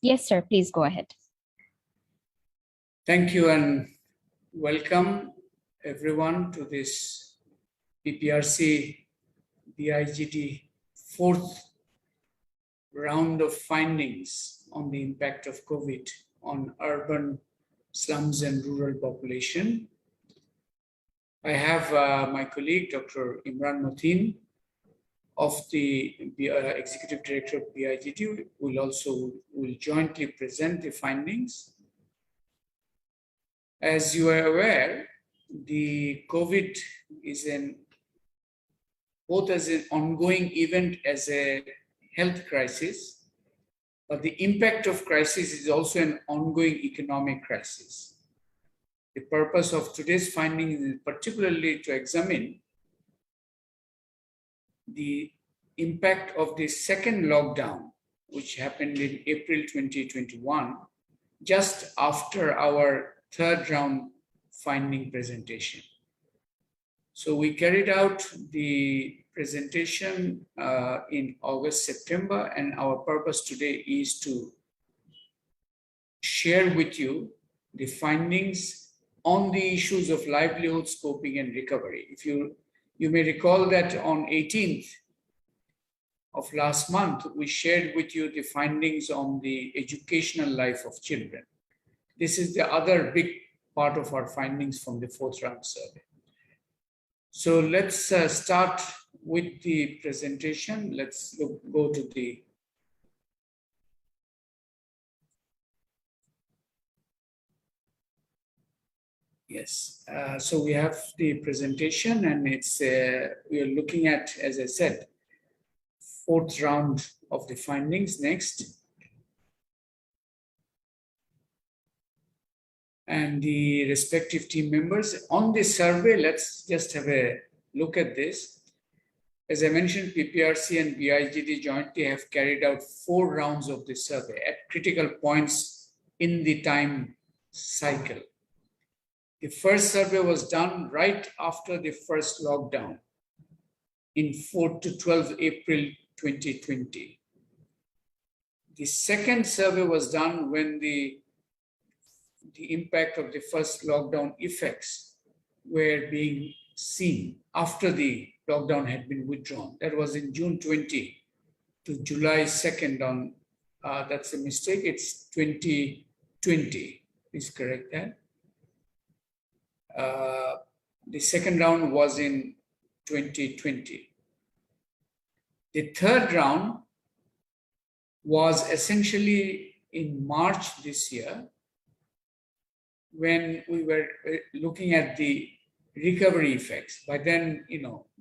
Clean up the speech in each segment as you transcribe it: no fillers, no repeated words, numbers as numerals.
Yes, sir. Please go ahead. Thank you and welcome everyone to this PPRC BIGT fourth round of findings on the impact of COVID on urban slums and rural population. I have my colleague, Dr. Imran Mateen, of the Executive Director of BIGT, will jointly present the findings. As you are aware, the COVID is both as an ongoing event as a health crisis, but the impact of crisis is also an ongoing economic crisis. The purpose of today's finding is particularly to examine the impact of the second lockdown, which happened in April 2021, just after our third round finding presentation. So we carried out the presentation in August, September, and our purpose today is to share with you the findings on the issues of livelihood, scoping, and recovery. If you may recall that on 18th of last month, we shared with you the findings on the educational life of children. This is the other big part of our findings from the fourth round survey. So let's start with the presentation. Let's go to the yes. So we have the presentation, and it's we are looking at, as I said, fourth round of the findings next. And the respective team members on the survey. Let's just have a look at this. As I mentioned, PPRC and BIGT jointly have carried out 4 rounds of the survey at critical points in the time cycle. The first survey was done right after the first lockdown in 4 to 12 April 2020. The second survey was done when the impact of the first lockdown effects were being seen after the lockdown had been withdrawn. That was in June 20 to July 2nd on, that's a mistake, it's 2020, please correct that. The second round was in 2020. The third round was essentially in March this year, when we were looking at the recovery effects. By then,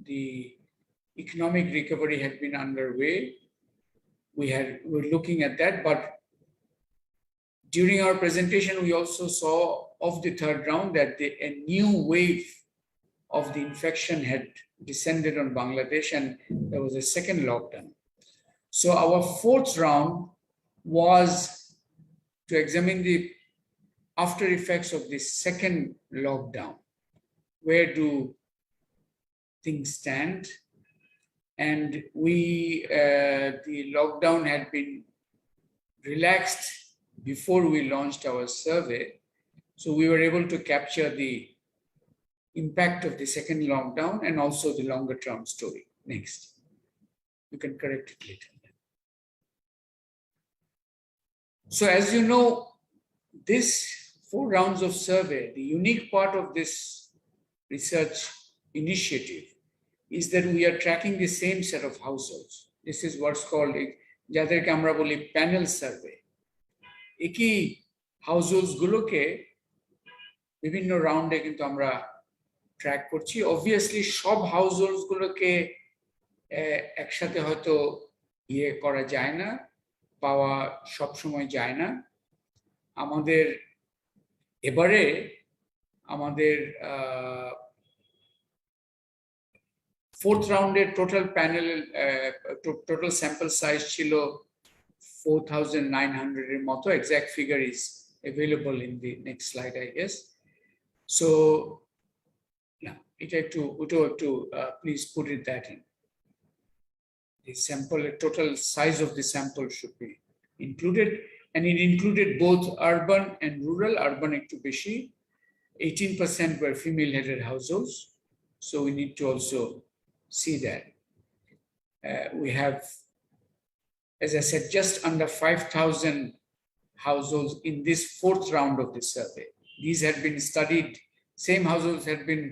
the economic recovery had been underway. We were looking at that, but during our presentation, we also saw of the third round that a new wave of the infection had descended on Bangladesh, and there was a second lockdown. So our fourth round was to examine the after effects of the second lockdown. Where do things stand? And the lockdown had been relaxed before we launched our survey. So we were able to capture the impact of the second lockdown and also the longer term story. Next. You can correct it later. So as you know, this 4 rounds of survey, the unique part of this research initiative is that we are tracking the same set of households. This is what's called যাদেরকে আমরা বলি panel survey. একই হাউসহোল্ডস গুলোকে বিভিন্ন রাউন্ডে কিন্তু আমরা track করছি। অবভিয়াসলি সব হাউসহোল্ডস গুলোকে একসাথে হয়তো করা যায় না, পাওয়া সব সময় যায় না। এবারে আমাদের fourth রাউন্ডের টোটাল স্যাম্পল সাইজ ছিল 4,900 এর মতো। Exact figure is available in the next slide, I guess. So yeah, please put that in. The sample, total size of the sample should be included. and it included both urban and rural. Urban ekটু বেশি, 18% were female-headed households, so we need to also see that. We have, as I said, just under 5,000 households in this fourth round of the survey. These had been studied, same households had been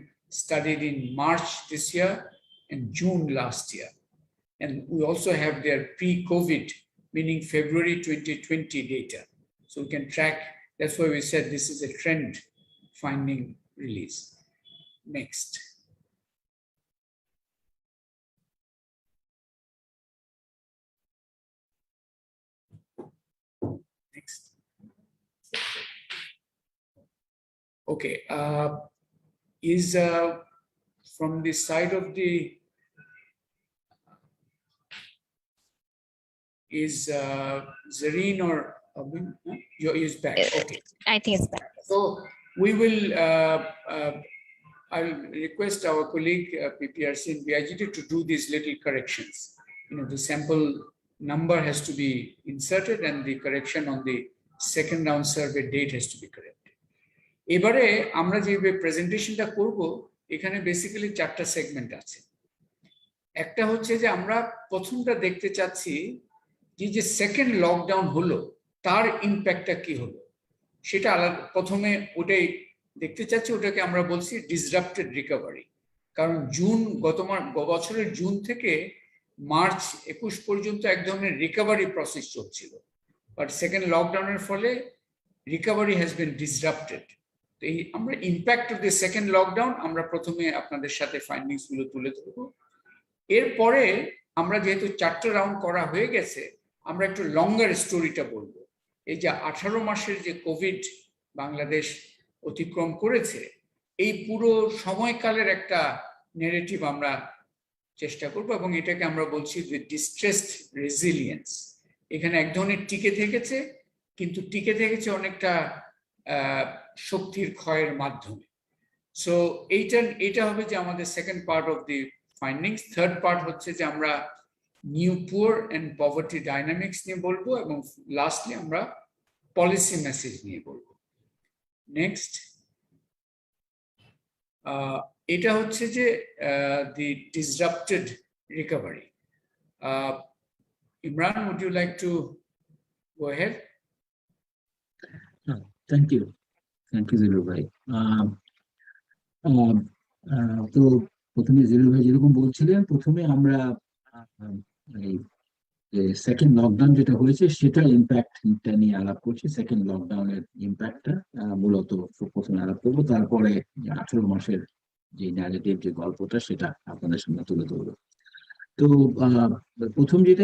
studied in March this year and June last year. And we also have their pre-COVID, meaning February 2020 data. So we can track, that's why we said this is a trend finding release. Next. Next. Okay, is from the side of the, is Zareen or Abin? Is back, okay. I think it's back. So we will, I'll request our colleague PPRC and BIGT to do these little corrections. You know, the sample number has to be inserted and the correction on the second round survey date has to be corrected. এবারে আমরা যে প্রেজেন্টেশনটা করব, এখানে basically 4টা segment আছে। একটা হচ্ছে যে আমরা প্রথমটা দেখতে চাচ্ছি যে সেকেন্ড লকডাউন হলো তার ইম্প্যাক্টটা কি হলো, সেটা আলাদা প্রথমে ওটাই দেখতে চাচ্ছি। ওটাকে আমরা বলছি ডিসরাপ্টেড রিকভারি, কারণ গত বছরের জুন থেকে মার্চ 21 পর্যন্ত এক ধরনের রিকভারি প্রসেস চলছিল, বাট সেকেন্ড লকডাউনের ফলে রিকভারি হ্যাজ বিন ডিসরাপ্টেড। এই আমরা impact of the second lockdown আমরা প্রথমে আপনাদের সাথে ফাইন্ডিংস গুলো তুলে ধরবো। এরপরে আমরা যেহেতু 4টা রাউন্ড করা হয়ে গেছে, আমরা একটু লঙ্গার স্টোরিটা বলবো। এই যে 18 মাসের যে কোভিড বাংলাদেশ অতিক্রম করেছে, এই পুরো সময়কালের একটা নেরেটিভ আমরা চেষ্টা করব, এবং এটাকে আমরা বলছি যে ডিস্ট্রেসড রেজিলিয়েন্স। এখানে এক ধরনের টিকে থেকেছে, কিন্তু টিকে থেকেছে অনেকটা শক্তির ক্ষয়ের মাধ্যমে। সো এইটা হবে যে আমাদের second part of the findings. Third part হচ্ছে যে আমরা new poor and poverty dynamics নিয়ে বলবো, এবং লাস্টলি আমরা পলিসি মেসেজ নিয়ে বলবো। নেক্সট, এটা হচ্ছে যে the disrupted recovery. Imran, would you like to go ahead? Thank you, Jilu ভাই। তো প্রথমে জিলু ভাই যেরকম বলছিলেন, প্রথমে আমরা সেকেন্ড লকডাউন যেটা হয়েছে সেটার ইম্প্যাক্টটা নিয়ে আলাপ করছি। সেকেন্ড লকডাউনের ইম্প্যাক্টটা মূলত প্রথমে আলাপ করবো, তারপরে 18 মাসের যে ন্যারেটিভ যে গল্পটা সেটা আপনাদের সামনে তুলে ধরবো। তো প্রথম যেটা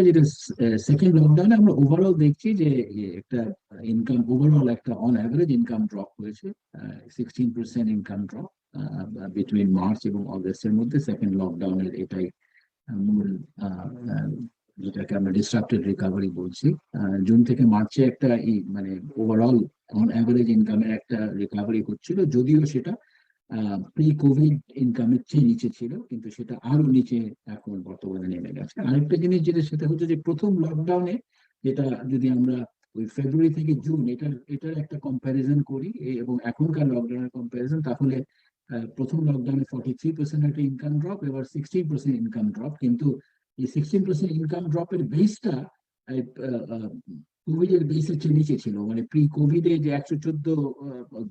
সেকেন্ড লকডাউনে আমরা ওভারঅল দেখছি যে একটা ইনকাম, ওভারঅল একটা অন অ্যাভারেজ ইনকাম ড্রপ হয়েছে, 16% ইনকাম ড্রপ বিটুইন মার্চ এবং অগস্টের মধ্যে। সেকেন্ড লকডাউনের এটাই মূল, যেটাকে আমরা ডিসরাপ্টেড রিকভারি বলছি। জুন থেকে মার্চে একটা মানে ওভারঅল অন অ্যাভারেজ ইনকামের একটা রিকভারি হচ্ছিল, যদিও সেটা প্রি কোভিড ইনকামের চেয়ে নিচে ছিল, কিন্তু সেটা আরো নিচে এখন বর্তমানে নেমে গেছে। আরেকটা জিনিস সেটা হচ্ছে যে প্রথম লকডাউনে, যেটা যদি আমরা ওই ফেব্রুয়ারি থেকে জুন এটার একটা কম্প্যারিজন করি এবং এখনকার লকডাউনের কম্প্যারিজন, তাহলে প্রথম লকডাউনে 43% একটা ইনকাম ড্রপ, এবার 16% ইনকাম ড্রপ। কিন্তু এই 16% ইনকাম ড্রপের বেসটা কোভিড এর বেসের চেয়ে নিচে ছিল। মানে প্রি কোভিডে যে 114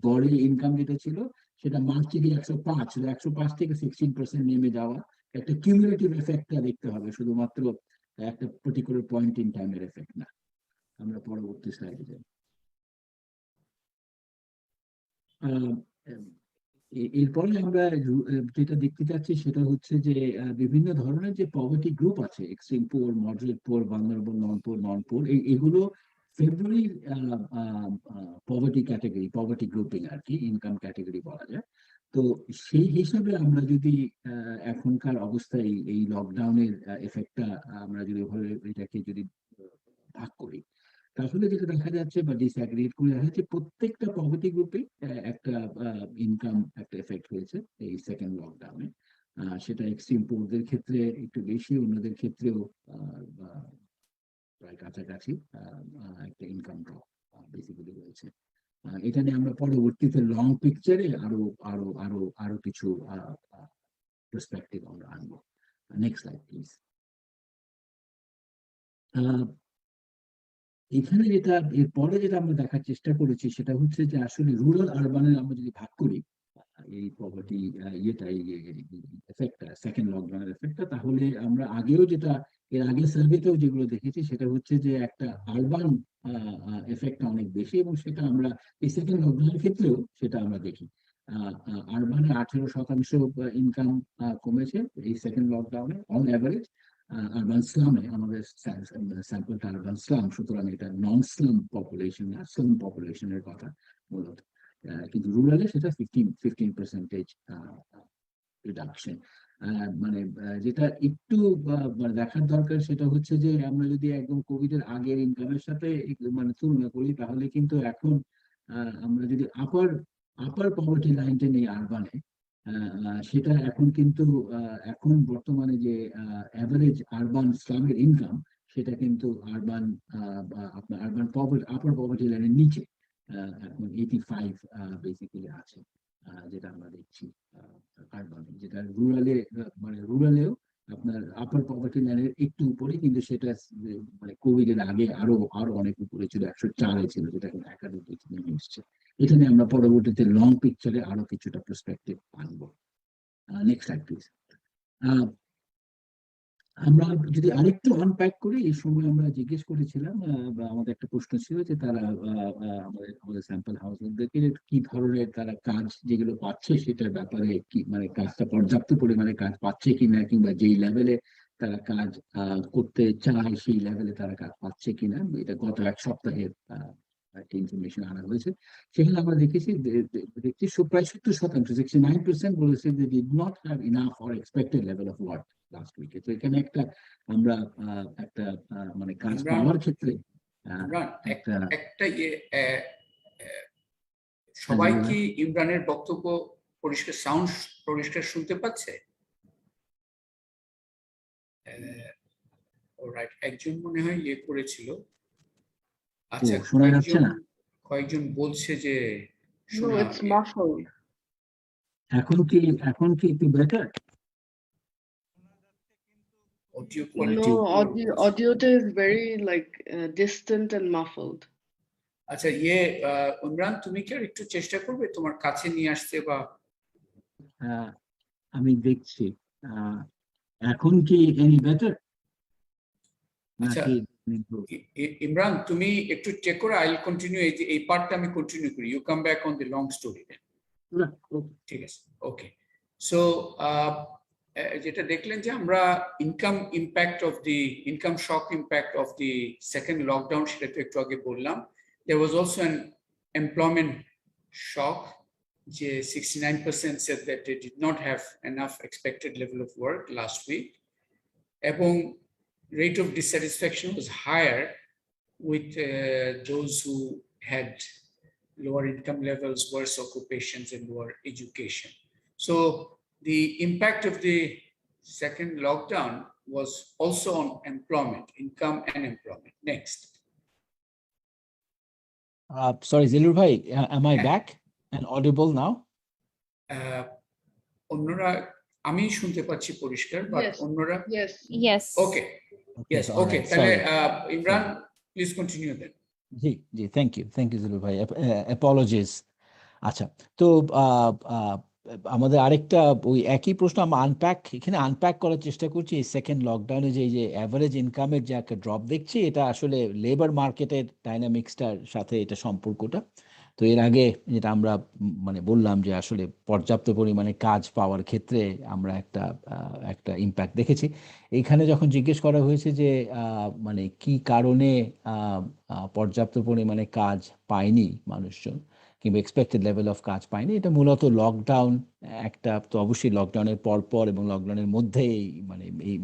গড়ে ইনকাম যেটা ছিল, সেটা মার্চে গিয়ে 105, 105 থেকে 16% নেমে যাওয়া একটা কিউমুলেটিভ এফেক্টটা দেখতে হবে, শুধুমাত্র একটা পার্টিকুলার পয়েন্ট ইন টাইমের এফেক্ট না। আমরা পরবর্তী স্লাইডে যাই। এরপরে আমরা যেটা দেখতে চাচ্ছি সেটা হচ্ছে যে বিভিন্ন ধরনের যে পভার্টি গ্রুপ আছে, extreme poor, moderate poor, vulnerable, non poor, এগুলো February poverty category, poverty grouping আর কি, ইনকাম ক্যাটাগরি বলা যায়। তো সেই হিসাবে আমরা যদি এখনকার অবস্থায় এই লকডাউনের এফেক্টটা আমরা যদি এটাকে যদি ভাগ করি, তাহলে যেটা দেখা যাচ্ছে বা ডিসঅ্যাগ্রিগেট করে দেখা যাচ্ছে প্রত্যেকটা পভার্টি গ্রুপে একটা ইনকাম একটা এফেক্ট হয়েছে এই সেকেন্ড লকডাউনে। সেটা এক্সট্রিম পুয়ারদের ক্ষেত্রে একটু বেশি, অন্যদের ক্ষেত্রেও প্রায় কাছাকাছি একটা ইনকাম ড্রপ বেসিক্যালি হয়েছে। এটা নিয়ে আমরা পরবর্তীতে লং পিকচারে আরো আরো আরো আরো কিছু পার্সপেক্টিভ আমরা আনবো। Next slide please. এখানে যেটা এরপরে যেটা আমরা দেখার চেষ্টা করেছি সেটা হচ্ছে যে আসলে রুরাল আরবানের আমরা যদি ভাগ করি এই পভার্টি ইয়েটা এফেক্টটা সেকেন্ড লকডাউনের এফেক্টটা, তাহলে আমরা আগেও যেটা এর আগে সার্ভেতেও যেগুলো দেখেছি সেটা হচ্ছে যে একটা আরবান এফেক্টটা অনেক বেশি, এবং সেটা আমরা এই সেকেন্ড লকডাউনের ক্ষেত্রেও সেটা আমরা দেখি। আরবানে 18% ইনকাম কমেছে এই সেকেন্ড লকডাউনে অন অ্যাভারেজ। আরবান স্লামে আমাদের স্যাম্পলটা আরবান স্লাম, সুতরাং এটা নন স্লাম পপুলেশন আর স্লাম পপুলেশনের কথা মূলত। কিন্তু রুরালে সেটা 15% রিডাকশন। মানে যেটা একটু মানে দেখার দরকার সেটা হচ্ছে যে আমরা যদি একদম কোভিড এর আগের ইনকামের সাথে মানে তুলনা করি, তাহলে কিন্তু এখন আমরা যদি আপার আপার পভার্টি লাইনটা নেই আরবানে, সেটা এখন কিন্তু এখন বর্তমানে যে অ্যাভারেজ আরবান স্লামের ইনকাম সেটা কিন্তু আরবান আপনার আরবান পভার্টি আপার পভার্টি লাইনের নিচে এখন 85 বেসিক্যালি আছে, যেটা আমরা দেখছি আরবানে। যেটা রুরালে মানে রুরালেও আপনার আপার পভার্টি লাইনের একটু উপরে, কিন্তু সেটা মানে কোভিড এর আগে আরো আরো অনেক উপরে ছিল, 104-এ ছিল, যেটা এখন 91 নেমে এসছে। এখানে আমরা পরবর্তীতে লং পিকচারে আরো কিছুটা পার্সপেক্টিভ আনবো। Next slide please. আমরা যদি আরেকটু আনপ্যাক করি, এই সময় আমরা জিজ্ঞেস করেছিলাম বা আমাদের একটা প্রশ্ন ছিল যে তারা আমাদের স্যাম্পল হাউসদেরকে কি ধরনের তারা কাজ যেগুলো পাচ্ছে সেটার ব্যাপারে কি মানে কাজটা পর্যাপ্ত পরিমাণে কাজ পাচ্ছে কিনা, কিংবা যেই লেভেলে তারা কাজ করতে চায় সেই লেভেলে তারা কাজ পাচ্ছে কিনা। এটা গত এক সপ্তাহের একটা ইনফরমেশন আনা হয়েছে। সেখানে আমরা দেখেছি দেখছি প্রায় 70%, 69% বলেছে যে did not have enough or expected level of work last উইকে। তো এখানে একটা আমরা একটা মানে কাজ পাওয়ার ক্ষেত্রে একটা একটা সবাই কি ইমরানের বক্তব্য পরিষ্কার সাউন্ড পরিষ্কার শুনতে পাচ্ছে? অলরাইট, একজন মনে হয় ইয়ে করেছিল। আচ্ছা, শোনা যাচ্ছে না? কয়েকজন বলছে যে এখন কি একটু better? audio No, quality audio is very like distant and muffled. আচ্ছা, ইমরান, তুমি কি আর একটু চেষ্টা করবে তোমার কাছে নিয়ে আসতে? বা আমি দেখছি এখন কি এনি বেটার? আচ্ছা ইমরান, তুমি একটু চেক করো। আই উইল কন্টিনিউ, এই পার্টটা আমি কন্টিনিউ করি। You come back on the long story. ঠিক আছে, ওকে। সো যেটা দেখলেন যে আমরা income shock impact of the second lockdown, সেটা তো একটু আগে বললাম। There was also an employment shock. 69% said that they did not have enough expected level of work last week. এবং rate of dissatisfaction was higher with those who had lower income levels, worse occupations, and lower education. So the impact of the second lockdown was also on employment, income and employment. Next. Sorry, Zilur bhai, am I back and audible now? অন্যরা আমি শুনতে পাচ্ছি পরিষ্কার, but অন্যরা yes okay yes okay তাহলে Imran please continue দেন। জি thank you Zilur bhai, apologies। আচ্ছা, তো আমাদের আরেকটা ওই একই প্রশ্ন আমরা আনপ্যাক করার চেষ্টা করছি। এই সেকেন্ড লকডাউনে যে অ্যাভারেজ ইনকামের যে একটা ড্রপ দেখছি, এটা আসলে লেবার মার্কেটের ডাইনামিক্সটার সাথে এটা সম্পর্কটা। তো এর আগে যেটা আমরা মানে বললাম যে আসলে পর্যাপ্ত পরিমাণে কাজ পাওয়ার ক্ষেত্রে আমরা একটা ইম্প্যাক্ট দেখেছি। এইখানে যখন জিজ্ঞেস করা হয়েছে যে মানে কি কারণে পর্যাপ্ত পরিমাণে কাজ পায়নি মানুষজন, কিংবা এক্সপেক্টেড লেভেল অফ কাজ পায়নি, এটা মূলত লকডাউন একটা, তো অবশ্যই লকডাউনের পর এবং লকডাউনের মধ্যেই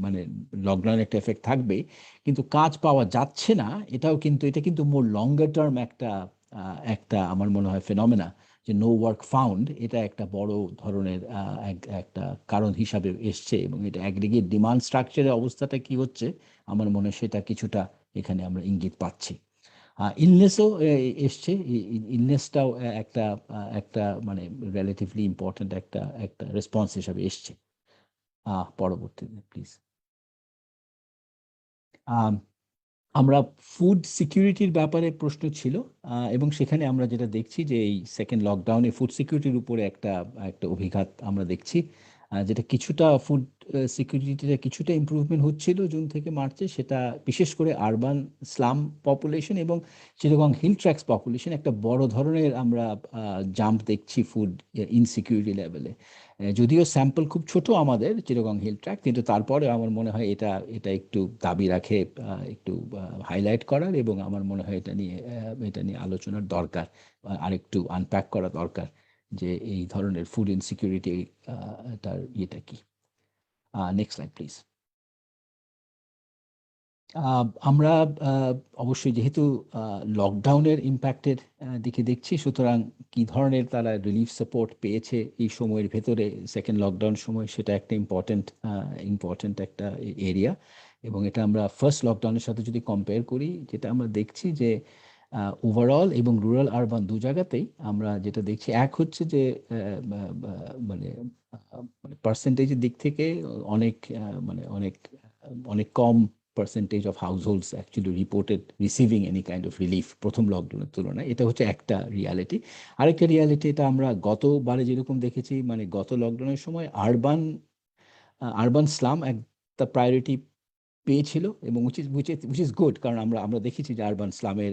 মানে লকডাউনের একটা এফেক্ট থাকবে, কিন্তু কাজ পাওয়া যাচ্ছে না এটা কিন্তু মোর লঙ্গার টার্ম একটা আমার মনে হয় ফেনোমেনা, যে নো ওয়ার্ক ফাউন্ড, এটা একটা বড় ধরনের একটা কারণ হিসাবে এসছে। এবং এটা অ্যাগ্রিগেট ডিমান্ড স্ট্রাকচারের অবস্থাটা কি হচ্ছে আমার মনে হয় সেটা কিছুটা এখানে আমরা ইঙ্গিত পাচ্ছি। ইলনেসও এসছে, ইলনেসটাও একটা মানে রিলেটিভলি ইম্পর্ট্যান্ট একটা রেসপন্স হিসাবে এসছে। পরবর্তীতে প্লিজ। আমরা ফুড সিকিউরিটির ব্যাপারে প্রশ্ন ছিল, এবং সেখানে আমরা যেটা দেখছি যে এই সেকেন্ড লকডাউনে ফুড সিকিউরিটির উপরে একটা অভিঘাত আমরা দেখছি, যেটা কিছুটা ফুড সিকিউরিটিতে কিছুটা ইমপ্রুভমেন্ট হচ্ছিল জুন থেকে মার্চে, সেটা বিশেষ করে আরবান স্লাম পপুলেশন এবং চিটাগং হিল ট্র্যাক্স পপুলেশন একটা বড় ধরনের আমরা জাম্প দেখছি ফুড ইনসিকিউরিটি লেভেলে। যদিও স্যাম্পল খুব ছোট আমাদের চিটাগং হিল ট্র্যাক, কিন্তু তারপরে আমার মনে হয় এটা একটু দাবি রাখে একটু হাইলাইট করার, এবং আমার মনে হয় এটা নিয়ে আলোচনার দরকার, আরেকটু আনপ্যাক করা দরকার যে এই ধরনের ফুড ইনসিকিউরিটি তার ইয়েটা কি। Next slide please. আমরা অবশ্যই যেহেতু লকডাউনের ইম্প্যাক্টের দিকে দেখছি, সুতরাং কি ধরনের তারা রিলিফ সাপোর্ট পেয়েছে এই সময়ের ভেতরে, সেকেন্ড লকডাউন সময়, সেটা একটা ইম্পর্টেন্ট একটা এরিয়া। এবং এটা আমরা ফার্স্ট লকডাউনের সাথে যদি কম্পেয়ার করি, যেটা আমরা দেখছি যে ওভারঅল এবং রুরাল আরবান দু জায়গাতেই আমরা যেটা দেখছি, এক হচ্ছে যে মানে পার্সেন্টেজের দিক থেকে অনেক কম percentage of households actually reported receiving any kind of relief প্রথম লকডাউনের তুলনায়। এটা হচ্ছে একটা রিয়ালিটি। আরেকটা রিয়ালিটি, এটা আমরা গতবারে যেরকম দেখেছি, মানে গত লকডাউনের সময় আরবান স্লাম একটা প্রায়োরিটি পেয়েছিল, এবং উইচ ইজ গুড, কারণ আমরা দেখেছি যে আরবান স্লামের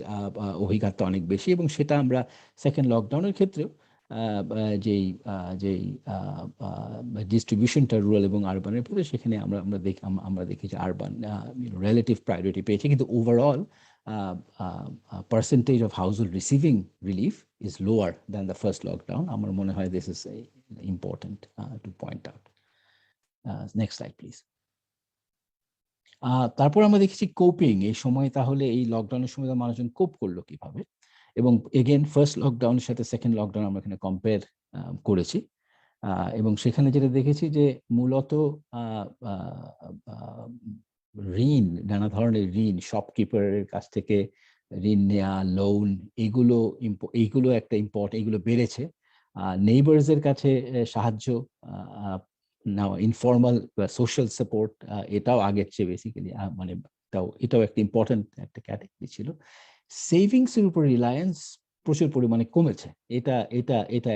অভিঘাতটা অনেক বেশি, এবং সেটা আমরা সেকেন্ড লকডাউনের ক্ষেত্রেও যেই ডিস্ট্রিবিউশনটা রুরাল এবং আরবানের ভিতরে, সেখানে আমরা দেখি যে আরবান রিলেটিভ প্রায়োরিটি পেয়েছে, কিন্তু overall percentage of household receiving relief is lower than the first lockdown. আমার মনে হয় this is important to point out. Next slide please. তারপর আমরা দেখেছি কোপিং এই সময়, তাহলে এই লকডাউনের সময় মানুষজন কোপ করলো কিভাবে, এবং এগেন ফার্স্ট লকডাউনের সাথে সেকেন্ড লকডাউন আমরা এখানে কম্পেয়ার করেছি, এবং সেখানে যেটা দেখেছি যে মূলত ঋণ, নানা ধরনের ঋণ, শপকিপারের কাছ থেকে ঋণ নেওয়া, লোন, এইগুলো একটা এগুলো বেড়েছে। নেইবার্সের কাছে সাহায্য নেওয়া, ইনফর্মাল বা সোশ্যাল সাপোর্ট, এটাও আগের চেয়ে বেসিক্যালি মানে এটাও একটা ইম্পর্টেন্ট একটা ক্যাটাগরি ছিল। সেভিংস এর উপর রিলায়েন্স প্রচুর পরিমাণে কমেছে, এটা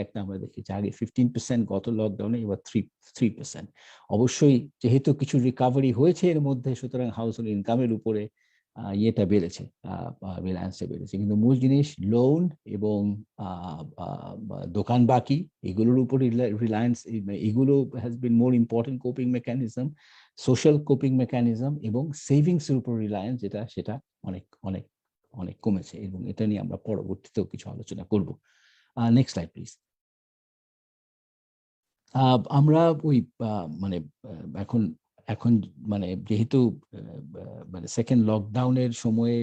একটা আমরা দেখেছি। আগে 15% গত লকডাউনে, এবার 3%। অবশ্যই যেহেতু কিছু রিকাভারি হয়েছে এর মধ্যে, সুতরাং হাউস হোল্ড ইনকামের উপরে ইয়েটা বেড়েছে, রিলায়েন্সটা বেড়েছে, কিন্তু মূল জিনিস লোন এবং দোকান বাকি, এগুলোর উপর রিলায়েন্স, এগুলো has been more important coping mechanism, social coping mechanism, এবং সেভিংস এর উপর রিলায়েন্স সেটা অনেক অনেক অনেক কমেছে, এবং এটা নিয়ে আমরা পরবর্তীতেও কিছু আলোচনা করব। Next slide please. আমরা ওই মানে এখন মানে যেহেতু মানে সেকেন্ড লকডাউনের সময়ে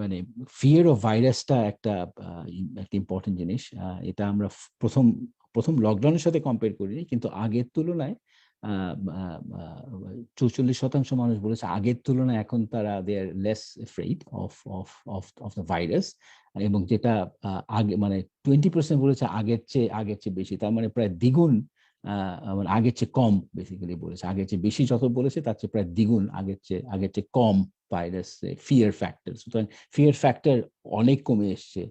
মানে ফিয়ার অফ ভাইরাসটা একটা ইম্পর্টেন্ট জিনিস। এটা আমরা প্রথম লকডাউনের সাথে কম্পেয়ার করিনি, কিন্তু আগের তুলনায় 44% মানুষ বলেছে আগের তুলনায় এখন তারা দে আর লেস এফ্রেইড অফ দ্য ভাইরাস, এবং যেটা আগে মানে 20% বলেছে আগের চেয়ে বেশি, তার মানে প্রায় দ্বিগুণ, মানে আগের চেয়ে কম বেসিক্যালি বলেছে, আগের চেয়ে বেশি যত বলেছে তার চেয়ে প্রায় দ্বিগুণ আগের চেয়ে কম ভাইরাস ফিয়ার ফ্যাক্টর। সুতরাং ফিয়ার ফ্যাক্টর অনেক কমে এসছে,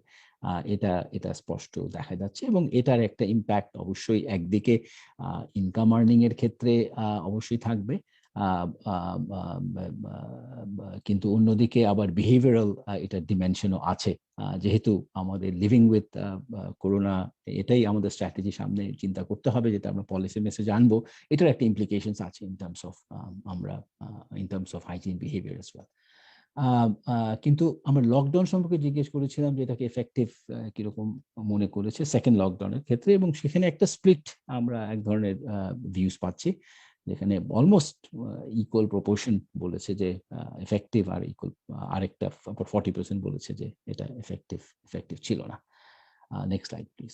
এটা স্পষ্ট দেখা যাচ্ছে, এবং এটার একটা ইম্প্যাক্ট অবশ্যই একদিকে ইনকাম আর্নিং এর ক্ষেত্রে অবশ্যই থাকবে, কিন্তু অন্যদিকে আবার বিহেভিয়ারাল এটা ডিমেনশনও আছে, যেহেতু আমাদের লিভিং উইথ করোনা, এটাই আমাদের স্ট্র্যাটেজি সামনে চিন্তা করতে হবে, যেটা আমরা পলিসি মেসেজ আনবো, এটার একটা ইমপ্লিকেশনস আছে in terms of hygiene behaviour as well. কিন্তু আমরা লকডাউন সম্পর্কে জিজ্ঞেস করেছিলাম যে এটাকে এফেক্টিভ কিরকম মনে করেছে সেকেন্ড লকডাউনের ক্ষেত্রে, এবং সেখানে একটা স্প্লিট আমরা এক ধরনের ভিউজ পাচ্ছি, যেখানে অলমোস্ট ইকুয়াল প্রপোর্শন বলেছে যে এফেক্টিভ, আর ইকুয়াল আরেকটা 40% বলেছে যে এটা এফেক্টিভ ছিল না। Next slide please.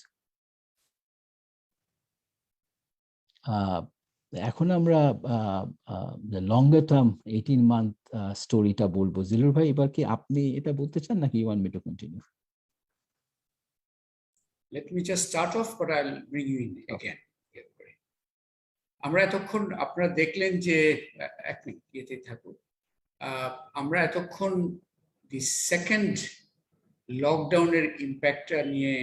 এখন আমরা লঙ্গার টার্ম 18 মান্থ স্টোরিটা বলবো। জিলুর ভাই, এবার কি আপনি এটা বলতে চান নাকি you want me to continue? Let me just start off, but I'll bring you in again. আমরা এতক্ষণ আপনারা দেখলেন যে এক মিনিট ইয়েতে থাকুন, আমরা এতক্ষণ দি সেকেন্ড লকডাউনের ইম্প্যাক্টটা নিয়ে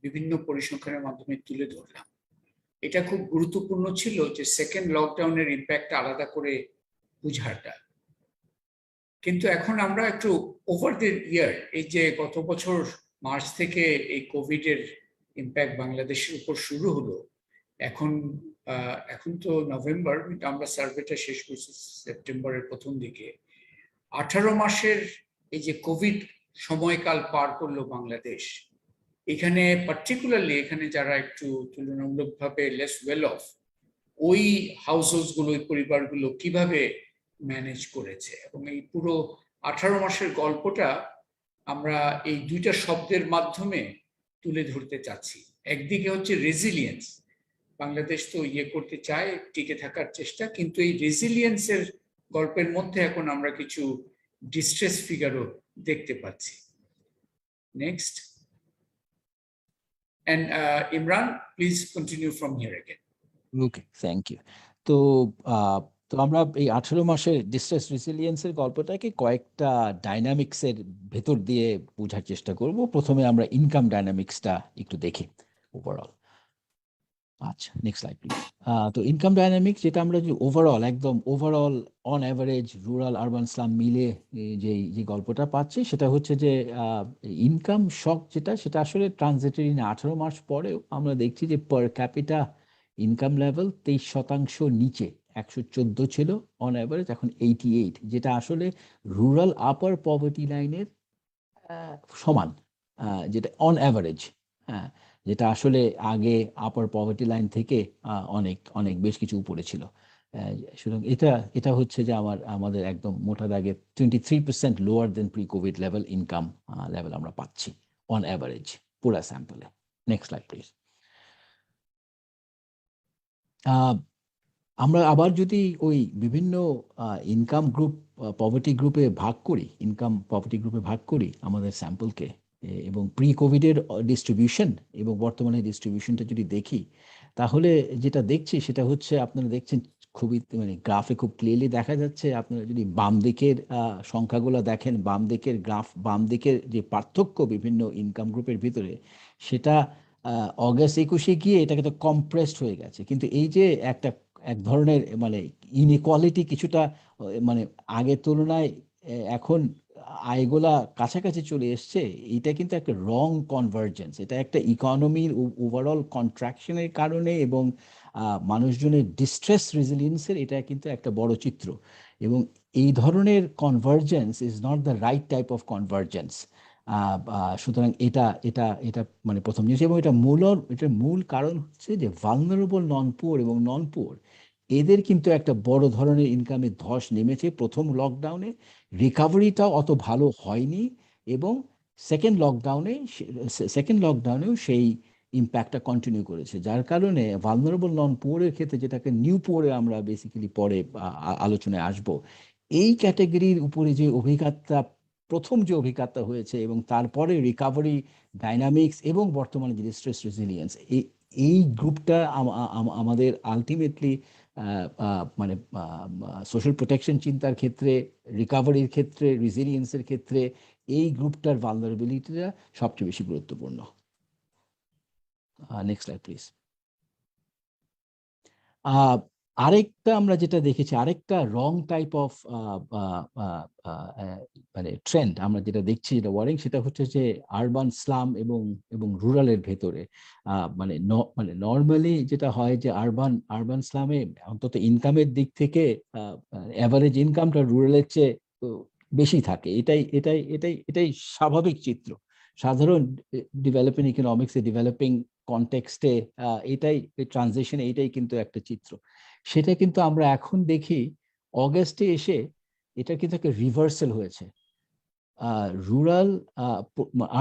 বিভিন্ন পরিসংখ্যানের মাধ্যমে তুলে ধরলাম। এটা খুব গুরুত্বপূর্ণ ছিল যে সেকেন্ড লকডাউনের ইম্প্যাক্টটা আলাদা করে বুঝাটা। কিন্তু এখন আমরা একটু ওভার দ্য ইয়ার, এই যে গত বছর মার্চ থেকে এই কোভিডের ইম্প্যাক্ট বাংলাদেশের উপর শুরু হলো, এখন তো নভেম্বর, কিন্তু আমরা সার্ভেটা শেষ করছি সেপ্টেম্বরের প্রথম দিকে। 18 মাসের এই যে কোভিড সময়কাল পার করলো বাংলাদেশ, এখানে পার্টিকুলারলি এখানে যারা একটু তুলনামূলকভাবে লেস ওয়েল অফ, ওই হাউস হোল্ডগুলো, ওই পরিবারগুলো কিভাবে ম্যানেজ করেছে, এবং এই পুরো 18 মাসের গল্পটা আমরা এই দুইটা শব্দের মাধ্যমে তুলে ধরতে চাচ্ছি। একদিকে হচ্ছে রেজিলিয়েন্স, বাংলাদেশ তো করতে চায়, টিকে থাকার চেষ্টা, কিন্তু এই রেজিলিয়েন্সের গল্পের মধ্যে এখন আমরা কিছু ডিস্ট্রেস ফিগারও দেখতে পাচ্ছি। Next, and Imran, please continue from here again. Okay, thank you. তো তো আমরা এই 18 মাসের ডিস্ট্রেস রেসিলিয়েন্সের গল্পটাকে কয়েকটা ডাইনামিক্সের ভেতর দিয়ে বোঝার চেষ্টা করব। প্রথমে আমরা ইনকাম ডাইনামিক্সটা একটু দেখি ওভারঅল। আচ্ছা, নেক্সট স্লাইড প্লিজ। তো ইনকাম ডাইনামিক্স, যেটা আমরা যে একদম overall on average rural urban slam মিলে যে গল্পটা পাচ্ছি, সেটা হচ্ছে যে ইনকাম শক সেটা আসলে ট্রানজিটরি না। 18 মাস পরেও আমরা দেখছি যে পার ক্যাপিটা ইনকাম লেভেল 23% নিচে, 114 ছিল অন অ্যাভারেজ, এখন 88, যেটা আসলে রুরাল আপার পভার্টি লাইনের সমান, যেটা অন অ্যাভারেজ। হ্যাঁ, যেটা আসলে আগে আপার পভার্টি লাইন থেকে অনেক অনেক বেশ কিছু উপরে ছিল। সুতরাং এটা হচ্ছে যে আমাদের একদম মোটা দাগে 23% lower than pre COVID level income level আমরা পাচ্ছি অন অ্যাভারেজ পুরা স্যাম্পলে। Next slide please. আমরা আবার যদি ওই বিভিন্ন ইনকাম গ্রুপ পভার্টি গ্রুপে ভাগ করি আমাদের স্যাম্পলকে, এবং প্রি কোভিডের ডিস্ট্রিবিউশন এবং বর্তমানে ডিস্ট্রিবিউশনটা যদি দেখি, তাহলে যেটা দেখছি সেটা হচ্ছে, আপনারা দেখছেন খুবই মানে গ্রাফে খুব ক্লিয়ারলি দেখা যাচ্ছে। আপনারা যদি বাম দিকের সংখ্যাগুলো দেখেন, বাম দিকের যে পার্থক্য বিভিন্ন ইনকাম গ্রুপের ভিতরে, সেটা অগাস্ট 21-এ গিয়ে এটা কিন্তু কম্প্রেসড হয়ে গেছে। কিন্তু এই যে এক ধরনের মানে ইনইকুয়ালিটি কিছুটা মানে আগের তুলনায় এখন আয়গুলা কাছাকাছি চলে এসছে, এটা কিন্তু একটা রং কনভার্জেন্স। এটা একটা ইকোনমির ওভারঅল কন্ট্রাকশনের কারণে এবং মানুষজনের ডিস্ট্রেস রেজিলিয়েন্সের এটা কিন্তু একটা বড় চিত্র। এবং এই ধরনের convergence is not the right type of convergence. সুতরাং এটা এটা এটা মানে প্রথম জিনিস। এবং এটার মূল কারণ হচ্ছে যে ভালনারেবল নন পুয়ার এবং নন পুয়ার, এদের কিন্তু একটা বড় ধরনের ইনকামে ধস নেমেছে প্রথম লকডাউনে। রিকাভারিটাও অত ভালো হয়নি, এবং সেকেন্ড লকডাউনেও সেই ইম্প্যাক্টটা কন্টিনিউ করেছে, যার কারণে ভালনারেবল নন পুয়ারের ক্ষেত্রে, যেটাকে নিউ পুয়ারে আমরা বেসিক্যালি পরে আলোচনায় আসব, এই ক্যাটাগরির উপরে যে প্রথম যে অভিজ্ঞতা হয়েছে, এবং তারপরে রিকাভারি ডাইনামিক্স এবং বর্তমানে যে স্ট্রেস রেজিলিয়েন্স, এই গ্রুপটা আমাদের আলটিমেটলি মানে সোশ্যাল প্রোটেকশন চিন্তার ক্ষেত্রে, রিকাভারির ক্ষেত্রে, রেজিলিয়েন্সের ক্ষেত্রে এই গ্রুপটার ভালনারেবিলিটিটা সবচেয়ে বেশি গুরুত্বপূর্ণ। Next slide please. আরেকটা আমরা যেটা দেখেছি, আরেকটা রং টাইপ অফ মানে ট্রেন্ড আমরা যেটা দেখছি, যেটা ওয়ারিং, সেটা হচ্ছে যে আরবান স্লাম এবং রুরালের ভেতরে মানে নর্মালি যেটা হয় যে আরবান স্লামে অন্তত ইনকামের দিক থেকে অ্যাভারেজ ইনকামটা রুরালের চেয়ে বেশি থাকে। এটাই স্বাভাবিক চিত্র। সাধারণ ডেভেলপিং ইকোনমিক্সে, ডেভেলপিং কনটেক্সটে এটাই ট্রানজিশন, এইটাই কিন্তু একটা চিত্র। সেটা কিন্তু আমরা এখন দেখি অগাস্টে এসে এটা কিন্তু একটা রিভার্সাল হয়েছে। রুরাল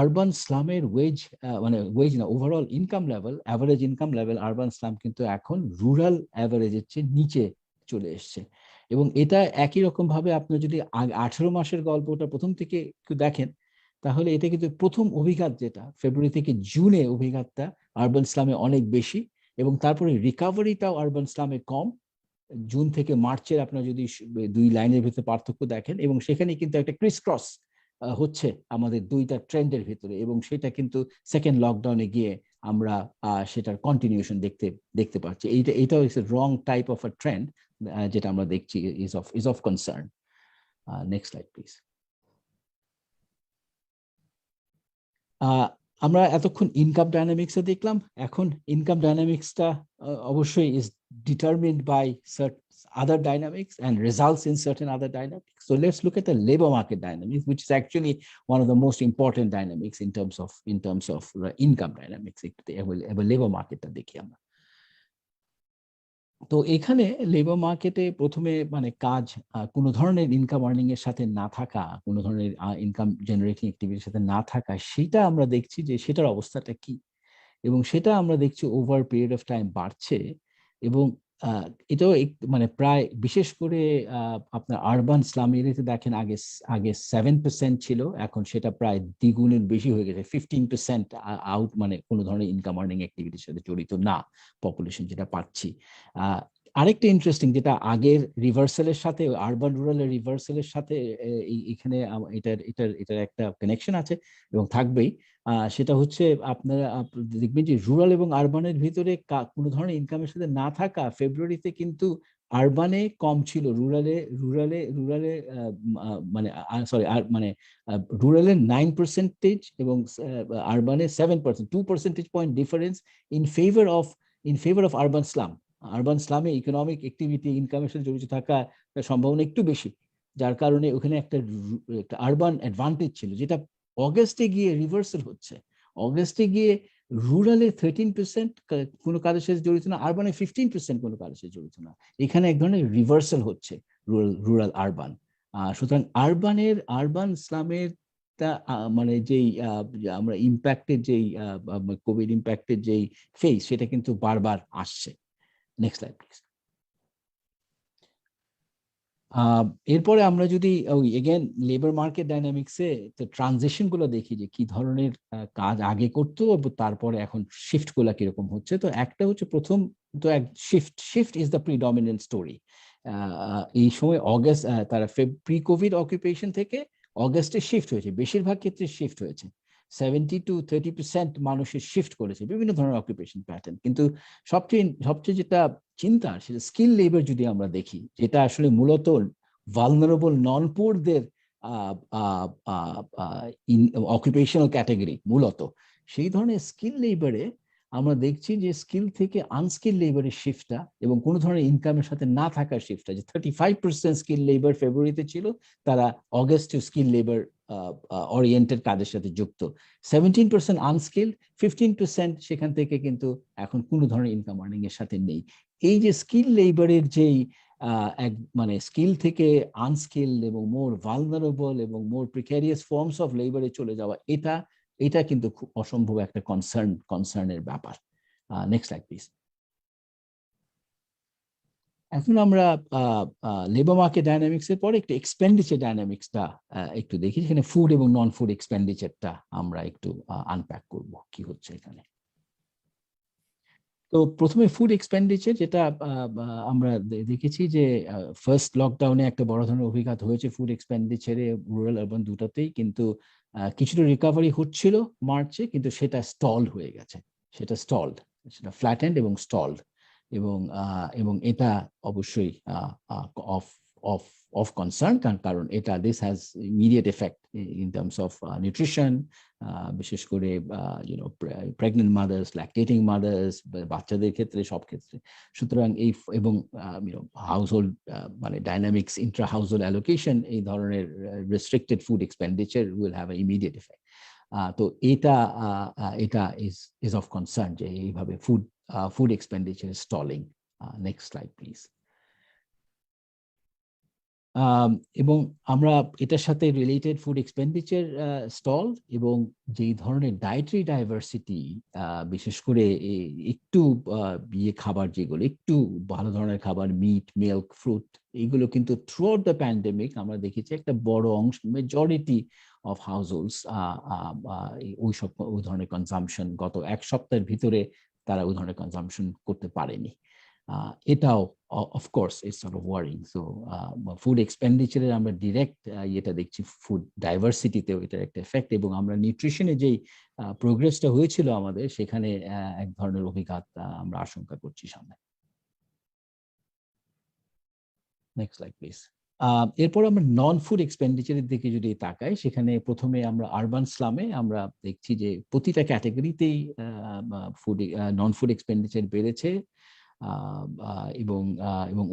আরবান স্লামের ওয়েজ মানে ওয়েজ না overall income level, average income level urban slam কিন্তু এখন রুরাল অ্যাভারেজের চেয়ে নিচে চলে এসছে। এবং এটা একই রকম ভাবে আপনি যদি 18 মাসের গল্পটা প্রথম থেকে একটু দেখেন, তাহলে এটা কিন্তু প্রথম অভিঘাত যেটা ফেব্রুয়ারি থেকে জুনে অভিঘাতটা আরবান স্লামে অনেক বেশি, এবং তারপরে রিকাভারিটাও আরবান স্লামে কম। জুন থেকে মার্চের আপনার যদি দুই লাইনের ভিতরে পার্থক্য দেখেন, এবং সেখানে কিন্তু একটা ক্রিস ক্রস হচ্ছে আমাদের দুইটা ট্রেন্ডের ভিতরে, এবং সেটা কিন্তু সেকেন্ড লকডাউনে গিয়ে আমরা সেটার কন্টিনিউশন দেখতে পাচ্ছি। এইটাও is a wrong type of a trend যেটা আমরা দেখছি is of concern. Next slide please. আমরা এতক্ষণ ইনকাম ডায়নামিক্সে দেখলাম, এখন ইনকাম ডায়নামিক্সটা অবশ্যই is determined by other dynamics and results in certain other dynamics. So let's look at the labor market dynamics, which is actually one of the most important dynamics in terms of income dynamics. এবার labor marketটা দেখি আমরা। তো এখানে labour মার্কেটে প্রথমে মানে কাজ কোনো ধরনের ইনকাম আর্নিং এর সাথে না থাকা, কোনো ধরনের ইনকাম জেনারেটিং অ্যাক্টিভিটির সাথে না থাকা, সেটা আমরা দেখছি যে সেটার অবস্থাটা কি, এবং সেটা আমরা দেখছি ওভার পিরিয়ড অফ টাইম বাড়ছে। এবং এটাও মানে প্রায় বিশেষ করে আপনার আরবান স্লাম এরিয়াতে দেখেন আগে 7% ছিল, এখন সেটা প্রায় দ্বিগুণের বেশি হয়ে গেছে, 15% আউট, মানে কোনো ধরনের ইনকাম আর্নিং অ্যাক্টিভিটির সাথে জড়িত না পপুলেশন যেটা পাচ্ছি। আরেকটা ইন্টারেস্টিং যেটা আগের রিভার্সালের সাথে আরবান রুরালের রিভার্সালের সাথে এখানে এটার একটা কানেকশন আছে এবং থাকবেই, সেটা হচ্ছে আপনারা দেখবেন যে রুরাল এবং আরবানের ভিতরে কোনো ধরনের ইনকামের সাথে না থাকা ফেব্রুয়ারিতে কিন্তু আরবানে কম ছিল, রুরালে মানে সরি মানে রুরালে 9% এবং আরবানে 7%, 2% point difference in favour of urban slum. Urban স্লামে ইকোনমিক অ্যাক্টিভিটি ইনকামের সাথে জড়িত থাকা সম্ভাবনা একটু বেশি, যার কারণে ওখানে একটা আরবান অ্যাডভান্টেজ ছিল, যেটা অগাস্টে গিয়ে রিভার্সাল হচ্ছে। অগাস্টে গিয়ে রুরালে 13% কোনো কাজের সাথে জড়িত না, আরবানে 15% কোনো কাজের সাথে জড়িত না। এখানে এক ধরনের রিভার্সাল হচ্ছে রুরাল আরবান। সুতরাং আরবান ইসলামের মানে যেই আমরা ইম্প্যাক্টের যেই কোভিড ইম্প্যাক্টের যেই ফেজ, সেটা কিন্তু বারবার আসছে। Next slide please. এরপরে আমরা যদি ওই এগেন লেবার মার্কেট ডাইনামিক্সে ট্রানজিশন গুলো দেখি যে কি ধরনের কাজ আগে করতো তারপরে এখন শিফট গুলা কিরকম হচ্ছে। তো একটা হচ্ছে প্রথম তো এক shift is the predominant story. এই সময় অগাস্ট তারা প্রি কোভিড অকুপেশন থেকে অগাস্টে শিফট হয়েছে, বেশিরভাগ ক্ষেত্রে শিফট হয়েছে, 70 to 30% মানুষের শিফট করেছে বিভিন্ন ধরনের অকুপেশন প্যাটার্ন। কিন্তু সবচেয়ে যেটা চিন্তার সেটা স্কিল লেবার যদি আমরা দেখি, যেটা আসলে মূলত ভালনারেবল নন পুরদের অকুপেশনাল ক্যাটাগরি, মূলত সেই ধরনের স্কিল লেবারে আমরা দেখছি যে স্কিল থেকে আনস্কিল লেবারের শিফটটা এবং কোনো ধরনের ইনকামের সাথে না থাকার শিফটটা, যে 35% স্কিল লেবার ফেব্রুয়ারিতে ছিল, তারা অগাস্টে স্কিল লেবার ওরিয়েন্টেড কাজের সাথে যুক্ত, 17% আনস্কিল, 15% সেখান থেকে কিন্তু এখন কোনো ধরনের ইনকাম আর্নিং এর সাথে নেই। এই যে স্কিল লেবারের যেই মানে স্কিল থেকে আনস্কিল এবং মোর ভালনারেবল এবং মোর প্রিক্যারিয়াস ফর্মস অফ লেবারে চলে যাওয়া, এটা কিন্তু খুব অসম্ভব একটা কনসার্নের ব্যাপার। Next slide please. এখন আমরা লেবার মার্কেট ডাইনামিক্স এর পরে একটু এক্সপেন্ডিচার ডাইনামিক্সটা একটু দেখি, যেখানে ফুড এবং নন ফুড এক্সপেন্ডিচারটা আমরা একটু আনপ্যাক করব কি হচ্ছে এখানে। তো প্রথমে ফুড এক্সপেন্ডিচার, যেটা আমরা দেখেছি যে ফার্স্ট লকডাউনে একটা বড় ধরনের অভিঘাত হয়েছে ফুড এক্সপেন্ডিচারে, রুরাল আরবান দুটাতেই, কিন্তু কিছুটা রিকভারি হচ্ছিল মার্চে, কিন্তু সেটা স্টলড হয়ে গেছে, সেটা ফ্ল্যাটেন্ড এবং স্টলড, এবং এটা অবশ্যই অফ কনসার্ন, কারণ এটা this has immediate effect in terms of nutrition, বিশেষ করে প্রেগনেন্ট মাদার্স, ল্যাকটেটিং মাদার্স, বাচ্চাদের ক্ষেত্রে, সব ক্ষেত্রে। সুতরাং এই এবং হাউসহোল্ড মানে ডাইনামিক্স, ইন্ট্রা হাউসহোল্ড অ্যালোকেশন, এই ধরনের restricted food expenditure will have immediate effect. তো এটা ইজ অফ কনসার্ন যে এইভাবে food expenditure is stalling. Next slide, please. এবং আমরা এটার সাথে রিলেটেড ফুড এক্সপেন্ডিচার স্টল এবং যেই ধরনের ডায়েটারি ডাইভার্সিটি, বিশেষ করে একটু খাবার, যেগুলো একটু ভালো ধরনের খাবার, মিট, মিল্ক, ফ্রুট, এইগুলো কিন্তু থ্রু আউট দ্য প্যান্ডেমিক আমরা দেখেছি একটা বড় অংশ, মেজরিটি অফ হাউস হোল্ডস ওই ধরনের কনজাম্পশন গত এক সপ্তাহের ভিতরে তারা ওই ধরনের কনজাম্পশন করতে পারেনি। এটাও of course it's sort of worrying. So food এক্সপেন্ডিচারের আমরা ডিরেক্ট এটা দেখছি ফুড ডাইভার্সিটিতেও এটার একটা এফেক্ট, এবং আমরা নিউট্রিশনে যেই প্রোগ্রেসটা হয়েছিল আমাদের, সেখানে এক ধরনের অভিঘাত আমরা আশঙ্কা করছি সামনে। Next slide please. এরপর আমরা নন ফুড এক্সপেন্ডিচারের দিকে যদি তাকাই, সেখানে প্রথমে আমরা আরবান স্লামে আমরা দেখছি যে প্রতিটা ক্যাটাগরিতেই ফুড নন ফুড এক্সপেন্ডিচার বেড়েছে, এবং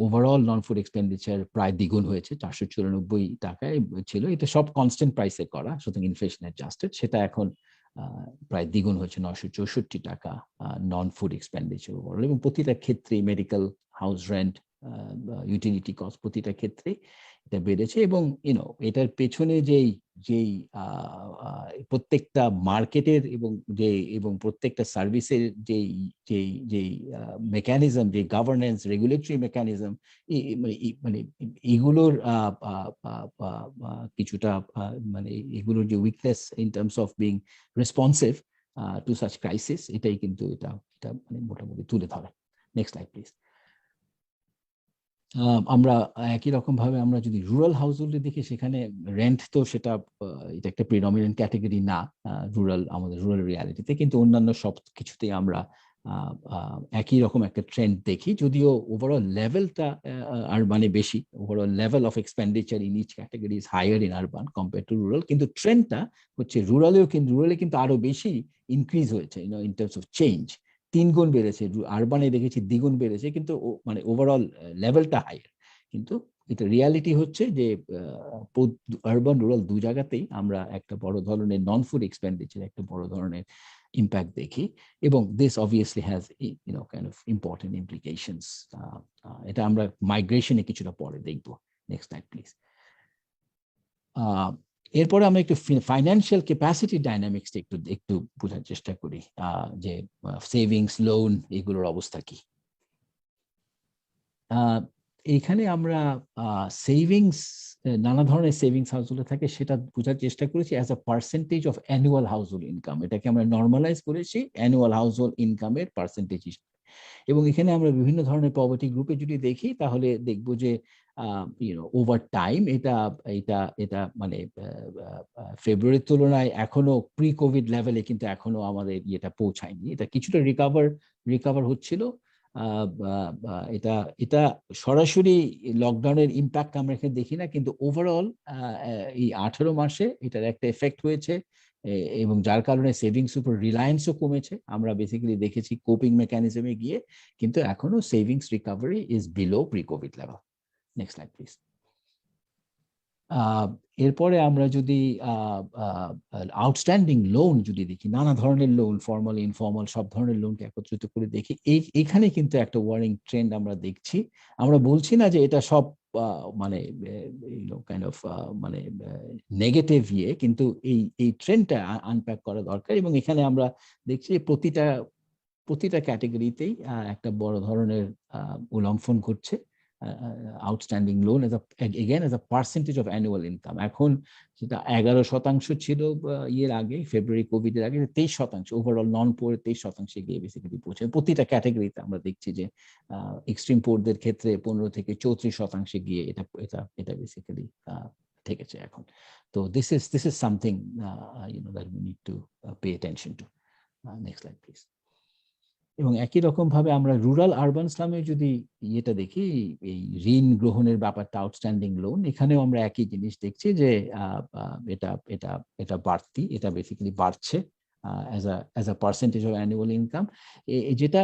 ওভারঅল নন ফুড এক্সপেন্ডিচার প্রায় দ্বিগুণ হয়েছে, 494 টাকায় ছিল। এটা সব কনস্ট্যান্ট প্রাইসে করা, সুতরাং ইনফ্লেশন অ্যাডজাস্টেড, সেটা এখন প্রায় দ্বিগুণ হয়েছে, 964 টাকা নন ফুড এক্সপেন্ডিচার ওভারঅল। এবং প্রতিটা ক্ষেত্রে medical, house rent, utility cost, প্রতিটা ক্ষেত্রে এটা বেড়েছে। এবং এটার পেছনে যেই প্রত্যেকটা মার্কেটের এবং প্রত্যেকটা সার্ভিসের যেই মেকানিজম, যে গভর্নেন্স, রেগুলেটরি মেকানিজম, মানে এগুলোর কিছুটা মানে এগুলোর যে weakness in terms of being responsive two such crisis, এটাই কিন্তু এটা মানে মোটামুটি তুলে ধরে। Next slide please. আমরা একই রকম ভাবে আমরা যদি রুরাল হাউস হোল্ডে দেখি, সেখানে রেন্ট তো সেটা এটা একটা প্রিডমিনেন্ট ক্যাটাগরি না আমাদের রুরাল রিয়ালিটিতে, কিন্তু অন্যান্য সব কিছুতেই আমরা একই রকম একটা ট্রেন্ড দেখি, যদিও ওভারঅল লেভেলটা আরবানে বেশি, overall level of expenditure in each category is higher in urban compare to rural, কিন্তু ট্রেন্ডটা হচ্ছে রুরালে কিন্তু আরো বেশি ইনক্রিজ হয়েছে ইন টার্মস অফ চেঞ্জ। 3 গুণ বেড়েছে, আরবানে দেখেছি দ্বিগুণ বেড়েছে, কিন্তু মানে ওভারঅল লেভেলটা হায়ার। কিন্তু এটা রিয়ালিটি হচ্ছে যে আরবান রুরাল দু জায়গাতেই আমরা একটা বড় ধরনের নন ফুড এক্সপেন্ডিচার একটা বড় ধরনের ইম্প্যাক্ট দেখি, এবং this obviously has kind of important implications. এটা আমরা মাইগ্রেশনে কিছুটা পরে দেখবো। Next slide please. এরপরে আমরা একটু ফাইন্যান্সিয়াল ক্যাপাসিটি ডাইনামিক্সটা একটু বোঝার চেষ্টা করি, যে সেভিংস, লোন, এগুলোর অবস্থা কি। এইখানে আমরা সেভিংস, নানা ধরনের সেভিংস হাউসহোল্ডে থাকে, সেটা বোঝার চেষ্টা করেছি as a percentage of annual household income. এটাকে আমরা নর্মালাইজ করেছি অ্যানুয়াল হাউসহোল্ড ইনকামের পার্সেন্টেজ হিসেবে। এবং এখানে আমরা বিভিন্ন ধরনের পভার্টি গ্রুপে যদি দেখি, তাহলে দেখবো যে ওভার টাইম এটা মানে ফেব্রুয়ারির তুলনায় এখনো প্রি কোভিড লেভেলে কিন্তু এখনো আমাদের এটা পৌঁছায়নি। এটা কিছুটা রিকভার হচ্ছিল। এটা সরাসরি লকডাউনের ইম্প্যাক্ট আমরা এখানে দেখি না, কিন্তু ওভারঅল এই 18 মাসে এটার একটা এফেক্ট হয়েছে, এবং যার কারণে সেভিংস উপর রিলায়েন্সও কমেছে। আমরা বেসিক্যালি দেখেছি কোপিং মেকানিজমে গিয়ে, কিন্তু এখনো savings recovery is below pre COVID level. Next slide please. এরপরে আমরা যদি আউটস্ট্যান্ডিং লোন যদি দেখি, নানা ধরনের লোন, ফর্মাল, ইনফর্মাল, সব ধরনের লোনকে একত্রিত করে দেখি, এইখানে কিন্তু একটা ওয়ারিং ট্রেন্ড আমরা দেখছি। আমরা বলছি না যে এটা সব মানে কাইন্ড অফ মানে নেগেটিভ কিন্তু এই ট্রেন্ডটা আনপ্যাক করা দরকার। এবং এখানে আমরা দেখছি প্রতিটা ক্যাটাগরিতেই একটা বড় ধরনের উল্লঙ্ঘন করছে। Outstanding loan as a percentage of annual income, এখন সেটা 11% ছিল ইয়ের আগে, ফেব্রুয়ারি কোভিড এর আগে 23%, ওভারঅল নন পোর 23% গিয়ে বেসিক্যালি পৌঁছে। প্রতিটা ক্যাটাগরিতে আমরা দেখছি যে এক্সট্রিম পোরদের ক্ষেত্রে 15 থেকে 34% গিয়ে এটা বেসিক্যালি থেকেছে এখন। তো this is something that we need to pay attention to. Next slide please. এবং একই রকম ভাবে আমরা রুরাল আরবান স্লামে যদি এটা দেখি, এই ঋণ গ্রহণের ব্যাপারটা, আউটস্ট্যান্ডিং লোন, এখানেও আমরা একই জিনিস দেখছি যে এটা বাড়তি, এটা বেসিক্যালি বাড়ছে as a percentage of annual income. যেটা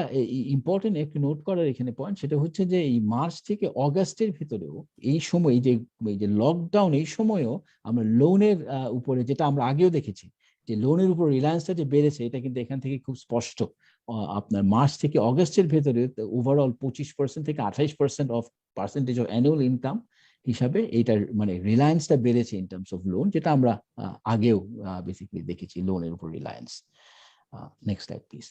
ইম্পর্টেন্ট একটু নোট করার এখানে পয়েন্ট, সেটা হচ্ছে যে এই মার্চ থেকে অগাস্টের ভিতরেও এই সময় যে লকডাউন, এই সময়ও আমরা লোনের উপরে, যেটা আমরা আগেও দেখেছি যে লোনের উপর রিলায়েন্সটা যে বেড়েছে, এটা কিন্তু এখান থেকে খুব স্পষ্ট। আপনার মার্চ থেকে অগাস্টের ভেতরে ওভারঅল 25% থেকে 28% of percentage of annual income, হিসাবে এইটার মানে রিলায়েন্সটা বেড়েছে ইন টার্মস অফ লোন, যেটা আমরা আগেও বেসিক্যালি দেখেছি লোনের উপর রিলায়েন্স। Next slide please.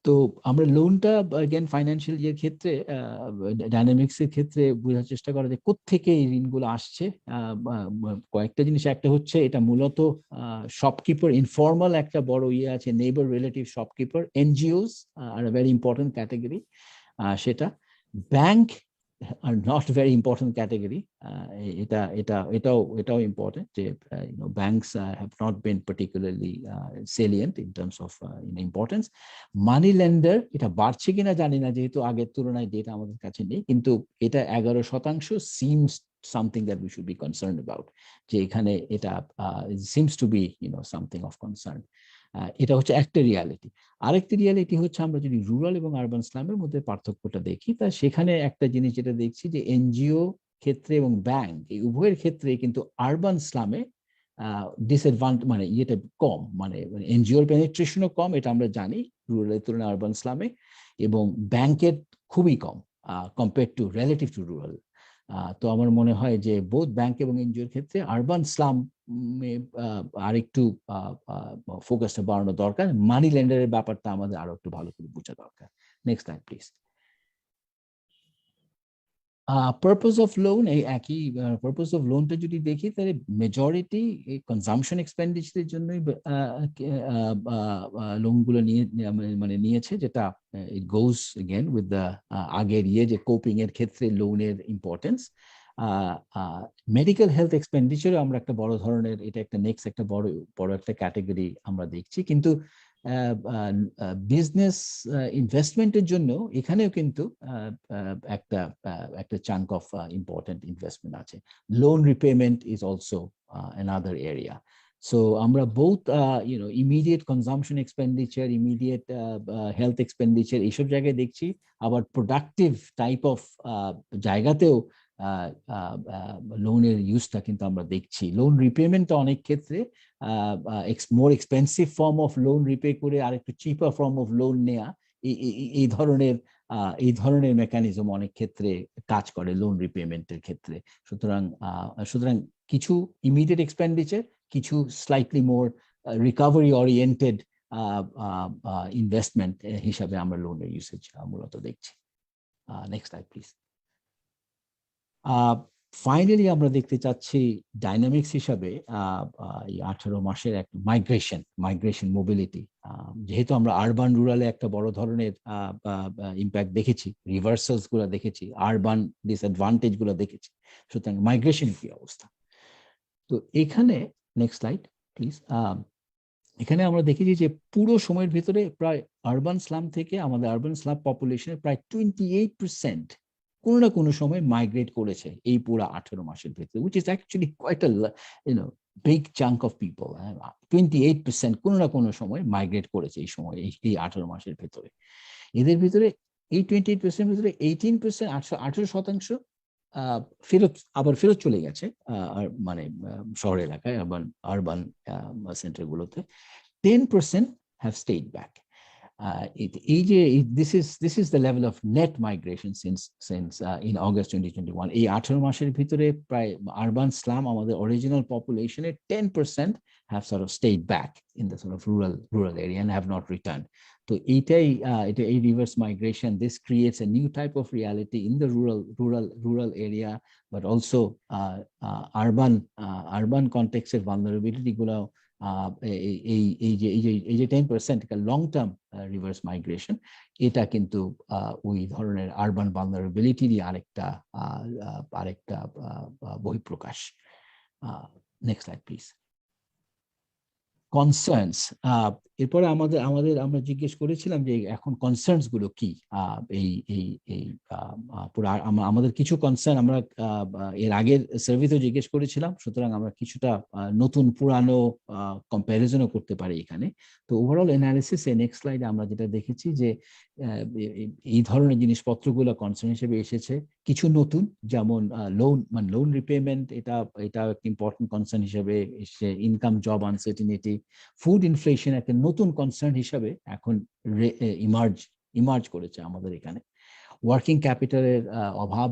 তো আমরা লোনটা अगेन ফাইন্যান্সিয়াল ইয়ার ক্ষেত্রে ডাইনামিক্স এর ক্ষেত্রে বোঝার চেষ্টা করা যে কোত্থেকে এই ঋণগুলো আসছে। কয়েকটা জিনিস, একটা হচ্ছে এটা মূলত শপকিপার, ইনফর্মাল একটা বড় ইয়ে আছে, neighbour relative shopkeeper, NGOs are very important category. সেটা bank are not very important category. এটাও important যে banks have not been particularly salient in terms of importance. Money lender এটা বাড়ছে কিনা জানি না, যেহেতু আগের তুলনায় ডেটা আমাদের কাছে নেই, কিন্তু এটা 11% seems something that we should be concerned about, যে এখানে এটা seems to be something of concern. এটা হচ্ছে একটা রিয়ালিটি। আরেকটি রিয়ালিটি হচ্ছে আমরা যদি রুরাল এবং আরবান স্লামের মধ্যে পার্থক্যটা দেখি, তা সেখানে একটা জিনিস যেটা দেখছি যে এনজিও ক্ষেত্রে এবং ব্যাংক এই উভয়ের ক্ষেত্রে কিন্তু আরবান স্লামে ডিসঅ্যাডভান্টেজ মানে ইয়েটা কম, মানে এনজিওর পেনিট্রেশনও কম, এটা আমরা জানি রুরালের তুলনায় আরবান স্লামে, এবং ব্যাংকের খুবই কম compare to relative to rural. তো আমার মনে হয় যে বোথ ব্যাংক এবং এনজিওর ক্ষেত্রে আরবান স্লাম আরেকটু ফোকাসটা বাড়ানো দরকার। মানি লেন্ডারের ব্যাপারটা আমাদের আরো একটু ভালো করে বোঝা দরকার। Next slide please. Purpose of loan, এই একই পারপাস অফ লোনটা যদি দেখি তাহলে মেজরিটি কনজাম্পশন এক্সপেন্ডিচারের জন্যই লোনগুলো মানে নিয়েছে, যেটা ইট গোজ এগেন উইথ দ্য আগের ইয়ে যে কোপিং এর ক্ষেত্রে লোনের ইম্পর্টেন্স। মেডিকেল হেলথ এক্সপেন্ডিচারে আমরা একটা বড় ধরনের, এটা একটা নেক্সট একটা বড় একটা ক্যাটাগরি আমরা দেখছি, কিন্তু বিজনেস ইনভেস্টমেন্টের জন্য এখানেও কিন্তু একটা চাঙ্ক অফ ইম্পর্টেন্ট ইনভেস্টমেন্ট আছে। Loan repayment is also another area. So আমরা both immediate consumption expenditure, immediate health expenditure এইসব জায়গায় দেখছি, আবার প্রোডাক্টিভ টাইপ অফ জায়গাতেও লোনের ইউজটা কিন্তু আমরা দেখছি। লোন রিপেমেন্টটা অনেক ক্ষেত্রে more expensive form of loan repay করে আরেকটু চিপার ফর্ম অফ লোন নেওয়া, এই ধরনের মেকানিজম অনেক ক্ষেত্রে কাজ করে লোন রিপেমেন্টের ক্ষেত্রে। সুতরাং কিছু ইমিডিয়েট এক্সপেন্ডিচার, কিছু স্লাইটলি মোর রিকভারি ওরিয়েন্টেড ইনভেস্টমেন্ট হিসাবে আমরা লোনের ইউসেজ মূলত দেখছি। Next slide please. ফাইনালি আমরা দেখতে চাচ্ছি ডাইনামিক্স হিসাবে 18 মাসের এক মাইগ্রেশন মোবিলিটি। যেহেতু আমরা আরবান রুরালে একটা বড় ধরনের ইম্প্যাক্ট দেখেছি, রিভার্সালস গুলো দেখেছি, আরবান ডিসঅ্যাডভান্টেজ গুলো দেখেছি, সুতরাং মাইগ্রেশনের কি অবস্থা। তো এখানে নেক্সট স্লাইড প্লিজ। এখানে আমরা দেখেছি যে পুরো সময়ের ভিতরে প্রায় আরবান স্লাম থেকে আমাদের আরবান স্লাম পপুলেশনের প্রায় 28% কোনো না কোনো সময় মাইগ্রেট করেছে এই পুরো 18 মাসের ভিতরে, which is actually quite a big chunk of people. 28% কোনো না কোনো সময় মাইগ্রেট করেছে এই সময়, এই 18 মাসের ভিতরে। এদের ভিতরে এই 28% ভিতরে 18%, 18% ফেরত চলে গেছে মানে শহর এলাকায়, urban সেন্টারগুলোতে। 10% have stayed back. This is the level of net migration since in August 2021. এই 18 মাসের ভিতরে প্রায় আরবান স্লাম আমাদের original পপুলেশনের 10% have sort of stayed back in the sort of rural area and have not returned. So এটা এই reverse migration, this creates a new type of reality in the rural area, but also urban context এর vulnerability গুলো এই যে 10% long term reverse migration, এটা কিন্তু ওই ধরনের আরবান ভালনারেবিলিটিরই আরেকটা বহিঃপ্রকাশ। Next slide please. কনসার্নস, এরপরে আমরা জিজ্ঞেস করেছিলাম যে এখন কনসার্নস গুলো কি। পুরো আমাদের কিছু কনসার্ন আমরা এর আগের সার্ভেতেও জিজ্ঞেস করেছিলাম, সুতরাং আমরা কিছুটা নতুন পুরানো কম্প্যারিজনও করতে পারি এখানে। তো ওভারঅল অ্যানালিসিসে নেক্সট স্লাইডে আমরা যেটা দেখেছি যে এই ধরনের জিনিসপত্রগুলো কনসার্ন হিসেবে এসেছে। কিছু নতুন, যেমন লোন রিপেমেন্ট, এটা একটা ইম্পর্টেন্ট কনসার্ন হিসেবে এসে। Income job uncertainty, food inflation একটা নতুন কনসার্ন হিসাবে এখন ইমার্জ করেছে আমাদের এখানে। ওয়ার্কিং ক্যাপিটালের অভাব,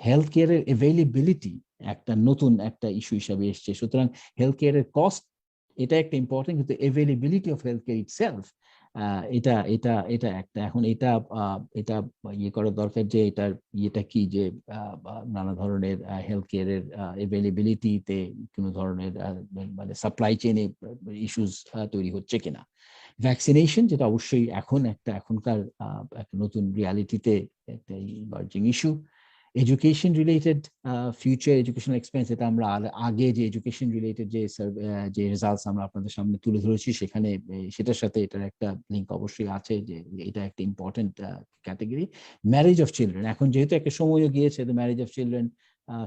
হেলথ কেয়ারের অ্যাভেইলেবিলিটি একটা নতুন একটা ইস্যু হিসাবে এসছে। সুতরাং হেলথ কেয়ারের কস্ট এটা একটা ইম্পর্টেন্ট, কিন্তু availability of health care itself এটা এটা এটা একটা এখন এটা এটা ইয়ে করা দরকার যে এটার ইয়েটা কি, যে নানা ধরনের হেলথ কেয়ারের অ্যাভেইলেবিলিটিতে কোনো ধরনের মানে সাপ্লাই চেইনে ইস্যুস তৈরি হচ্ছে কিনা। ভ্যাকসিনেশন, যেটা অবশ্যই এখনকার একটা নতুন রিয়ালিটিতে একটা emerging issue. Education related future educational expense, এটা আমরা আগে যে এডুকেশন রিলেটেড যে রেজাল্টস আমরা আপনাদের সামনে তুলে ধরেছি সেখানে সেটার সাথে এটার একটা লিঙ্ক অবশ্যই আছে, যে এটা একটা important category. Marriage of children, এখন যেহেতু একটা সময়ও গিয়েছে, the marriage of children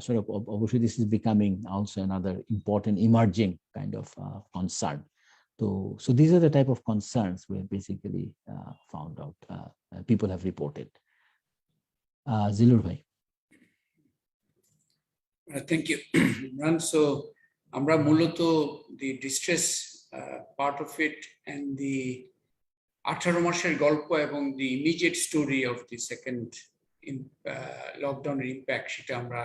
sort of obviously this is becoming also another important emerging kind of concern. So these are the type of concerns we have basically found out, people have reported. Zilur bhai. Thank you, Imran. So আমরা মূলত the distress part of it and the 18 মাসের গল্প এবং the immediate story of the second lockdown impact, সেটা আমরা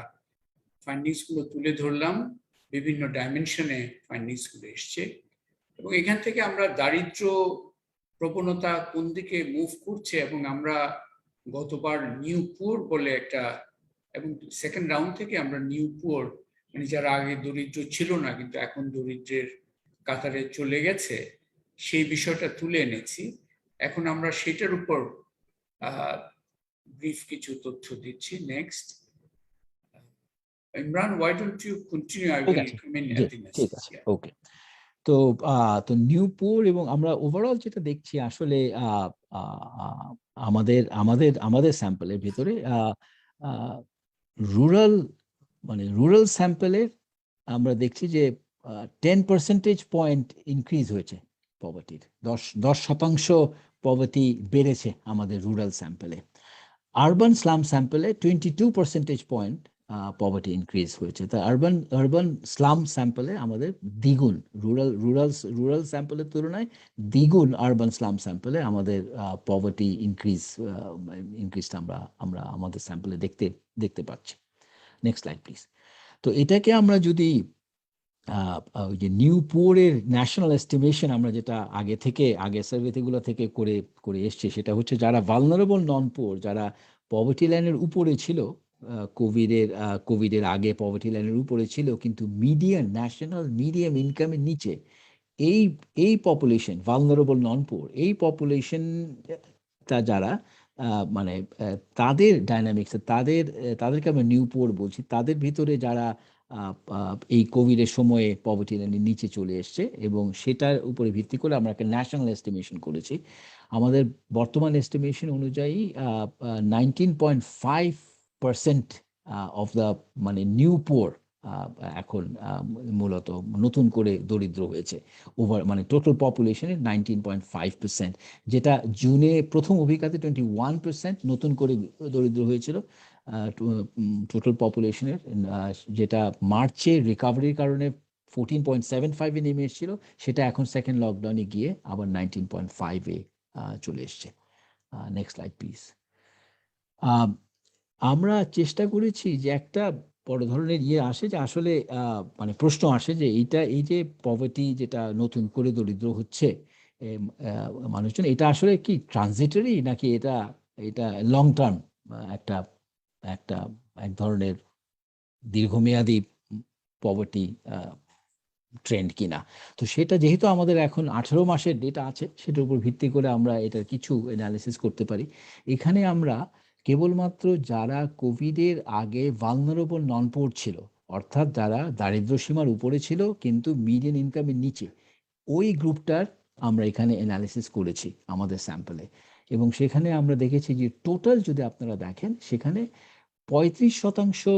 findings গুলো তুলে ধরলাম। বিভিন্ন ডাইমেনশনে ফাইন্ডিংস গুলো এসছে এবং এখান থেকে আমরা দারিদ্র প্রবণতা কোন দিকে মুভ করছে, এবং আমরা গতবার নিউ পুয়ার বলে একটা, এবং সেকেন্ড রাউন্ড থেকে আমরা নিউ পুয়ার মানে যারা আগে দরিদ্র ছিল না কিন্তু এখন দরিদ্রের কাতারে চলে গেছে, সেই বিষয়টা তুলে এনেছি। এখন আমরা সেটার উপর ব্রিফ কিছু তথ্য দিচ্ছি। Next, Imran, why don't you continue? I will come in at the ঠিক আছে, ওকে। তো নিউপুর এবং আমরা ওভারঅল যেটা দেখছি আসলে আমাদের স্যাম্পলের ভিতরে রুরাল স্যাম্পলের আমরা দেখছি যে 10% পয়েন্ট ইনক্রিজ হয়েছে পভার্টির, 10% পভার্টি বেড়েছে আমাদের রুরাল স্যাম্পলে। আরবান স্লাম স্যাম্পলে 22% পয়েন্ট পভার্টি ইনক্রিজ হয়েছে। তা আরবান স্লাম স্যাম্পলে আমাদের দ্বিগুণ, রুরাল স্যাম্পলের তুলনায় দ্বিগুণ আরবান স্লাম স্যাম্পলে আমাদের পভার্টি ইনক্রিজটা আমরা আমাদের স্যাম্পলে দেখতে পাচ্ছি। Next slide please. তো এটাকে আমরা যদি ওই যে নিউ পুয়ারের ন্যাশনাল এস্টিমেশন আমরা যেটা আগে সার্ভেগুলো থেকে করে এসছে, সেটা হচ্ছে যারা ভালনারেবল নন পুয়ার, যারা পভার্টি লাইনের উপরে ছিল, কোভিডের আগে পভার্টি লাইনের উপরে ছিল কিন্তু ন্যাশনাল মিডিয়াম ইনকামের নিচে, এই পপুলেশন ভালনারেবল নন পুয়ার, এই পপুলেশনটা যারা মানে তাদের ডাইনামিক্স, তাদেরকে আমরা নিউ পুয়ার বলছি, তাদের ভিতরে যারা এই কোভিডের সময়ে পভার্টি লাইনের নিচে চলে এসছে, এবং সেটার উপরে ভিত্তি করে আমরা একটা ন্যাশনাল এস্টিমেশন করেছি। আমাদের বর্তমান এস্টিমেশন অনুযায়ী 19.5% অফ দ্য মানে নিউ পুয়ার এখন মূলত নতুন করে দরিদ্র হয়েছে। মানে টোটাল পপুলেশনের 19.5%, যেটা জুনে প্রথম অভিজ্ঞতা 21% নতুন করে দরিদ্র হয়েছিল টোটাল পপুলেশনের, যেটা মার্চে রিকভারির কারণে 14.75-এ নেমে এসেছিল, সেটা এখন সেকেন্ড লকডাউনে গিয়ে আবার 19.5-এ চলে এসছে। Next slide please. আমরা চেষ্টা করেছি যে একটা বড় ধরনের আসে যে আসলে মানে প্রশ্ন আসে যে এই যে পভার্টি যেটা নতুন করে দরিদ্র হচ্ছে মানুষজন, এটা আসলে কি ট্রানজিটরি নাকি এটা লং টার্ম এক ধরনের দীর্ঘমেয়াদী পভার্টি ট্রেন্ড কিনা। তো সেটা যেহেতু আমাদের এখন 18 মাসের ডেটা আছে, সেটার উপর ভিত্তি করে আমরা এটার কিছু অ্যানালিসিস করতে পারি। এখানে আমরা কেবলমাত্র যারা কোভিডের আগে ভালনারেবল নন পুয়ার ছিল, অর্থাৎ যারা দারিদ্র সীমার উপরে ছিল কিন্তু মিডিয়ান ইনকামের নিচে, ওই গ্রুপটার আমরা এখানে অ্যানালিসিস করেছি আমাদের স্যাম্পলে, এবং সেখানে আমরা দেখেছি যে টোটাল যদি আপনারা দেখেন সেখানে 35%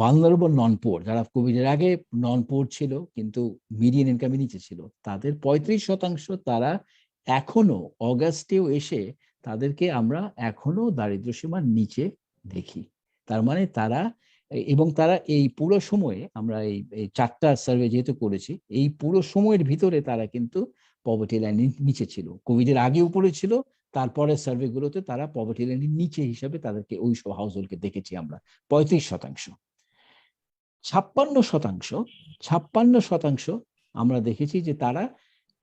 ভালনারেবল নন পুয়ার, যারা কোভিডের আগে নন পুয়ার ছিল কিন্তু মিডিয়ান ইনকামের নিচে ছিল, তাদের 35% তারা এখনো অগাস্টেও এসে তাদেরকে আমরা এখনো দারিদ্র সীমার নিচে দেখি। তার মানে তারা এই পুরো সময়ে আমরা এই 4টা সার্ভে যেহেতু করেছি, এই পুরো সময়ের ভিতরে তারা কিন্তু পভার্টি লাইনের নিচে ছিল। কোভিডের আগে উপরে ছিল, তারপরে সার্ভেগুলোতে তারা পভার্টি লাইনের নিচে হিসাবে তাদেরকে ওই সব হাউসহোল্ডকে দেখেছি আমরা 35%। 56% আমরা দেখেছি যে তারা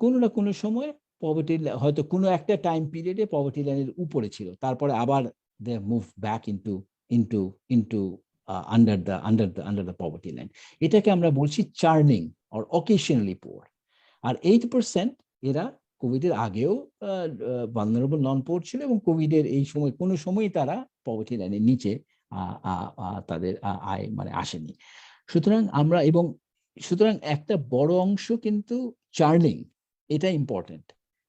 কোনো না কোনো সময় পভার্টি, হয়তো কোনো একটা টাইম পিরিয়ডে পভার্টি লাইনের উপরে ছিল, তারপরে আবার they move back into under the poverty line. এটাকে আমরা বলছি চার্নিং অর অকেশনালি পুয়ার। আর 8% এরা কোভিডের আগেও ভালনারেবল নন পুয়ার ছিল, এবং কোভিডের এই সময় কোনো সময়ই তারা পভার্টি লাইনের নিচে তাদের আয় মানে আসেনি। সুতরাং একটা বড় অংশ কিন্তু চার্নিং, এটা ইম্পর্টেন্ট,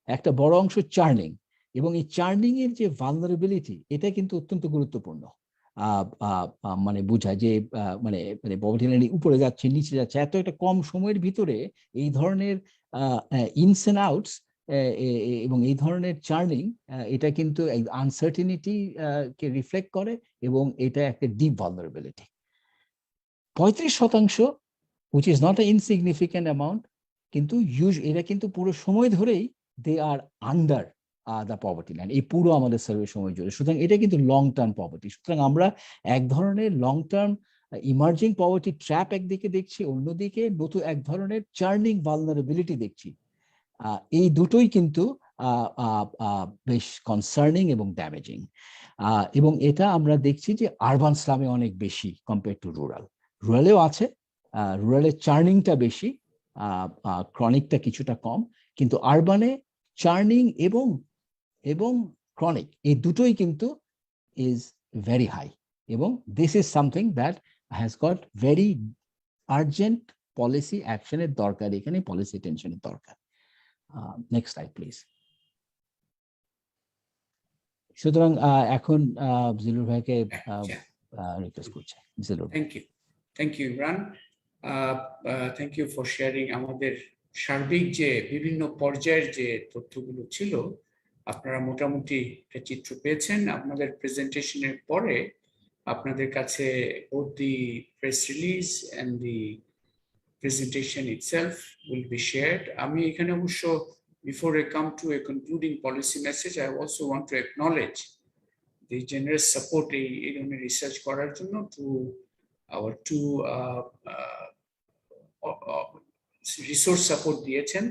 একটা বড় অংশ চার্নিং, এবং এই চার্নিং এর যে ভালনারেবিলিটি এটা কিন্তু অত্যন্ত গুরুত্বপূর্ণ। মানে বোঝা যে মানে পভার্টি লাইনের উপরে যাচ্ছে নিচে যাচ্ছে এত একটা কম সময়ের ভিতরে এই ধরনের ইনস এন্ড আউটস এবং এই ধরনের চার্নিং, এটা কিন্তু আনসার্টেনিটি কে রিফ্লেক্ট করে, এবং এটা একটা deep vulnerability. 35%, which is not an insignificant amount, কিন্তু এরা কিন্তু পুরো সময় ধরেই দে আর আন্ডার দ্য পভার্টি লাইন, এই পুরো আমাদের সার্ভে সময় জুড়ে। সুতরাং এটা কিন্তু লং টার্ম পভার্টি। সুতরাং আমরা এক ধরনের long term emerging poverty trap একদিকে দেখছি, অন্যদিকে নতুন এক ধরনের চার্নিং ভালনারেবিলিটি দেখছি। এই দুটোই কিন্তু বেশ কনসার্নিং এবং ড্যামেজিং, এবং এটা আমরা দেখছি যে আরবান স্লামে অনেক বেশি কম্পেয়ার টু রুরাল। রুরালেও আছে, রুরালের চার্নিংটা বেশি, ক্রনিকটা কিছুটা কম, কিন্তু আরবানে চার্নিং এবং ক্রনিক এই দুটোই কিন্তু ইজ ভেরি হাই, এবং this is something that has got very urgent policy অ্যাকশনের দরকার, এখানে পলিসি টেনশনের দরকার। Next slide please. সুতরাং এখন জিলুর ভাইকে রিকোয়েস্ট করছে। Zillur, thank you Imran, thank you for sharing আমাদের সার্বিক যে বিভিন্ন পর্যায়ের যে তথ্যগুলো ছিল, আপনারা মোটামুটি একটা চিত্র পেয়েছেন। আপনাদের প্রেজেন্টেশনের পরে আপনাদের কাছে both the press release and the presentation itself will be shared. আমি এখানে অবশ্য before I come to a concluding policy message, I also want to acknowledge the generous support এই ধরনের রিসার্চ করার জন্য to our two resource support দিয়েছেন।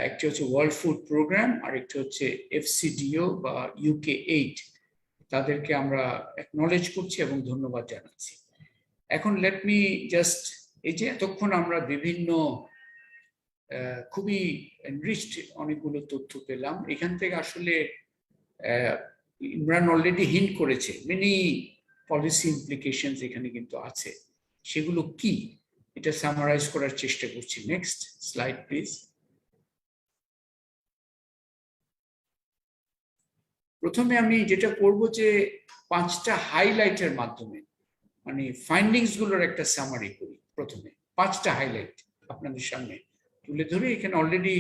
একটি হচ্ছে ওয়ার্ল্ড ফুড প্রোগ্রাম, আর একটি হচ্ছে FCDO বা UK8। তাদেরকে আমরা অ্যাকনলেজ করছি এবং ধন্যবাদ জানাচ্ছি। এখন লেট মি জাস্ট, এই যে এতক্ষণ আমরা বিভিন্ন খুবই এনরিচড অনেকগুলো তথ্য পেলাম, এখান থেকে আসলে ইমরান অলরেডি হিন্ট করেছে মেনি পলিসি ইমপ্লিকেশনস এখানে কিন্তু আছে। সেগুলো কি এটা সামারাইজ করার চেষ্টা করছি। Next slide please. প্রথমে আমি যেটা করব যে 5টা হাইলাইটের মাধ্যমে মানে ফাইন্ডিংস গুলোর একটা সামারি করি। প্রথমে 5টা হাইলাইট আপনাদের সামনে তুলে ধরে, এখানে অলরেডি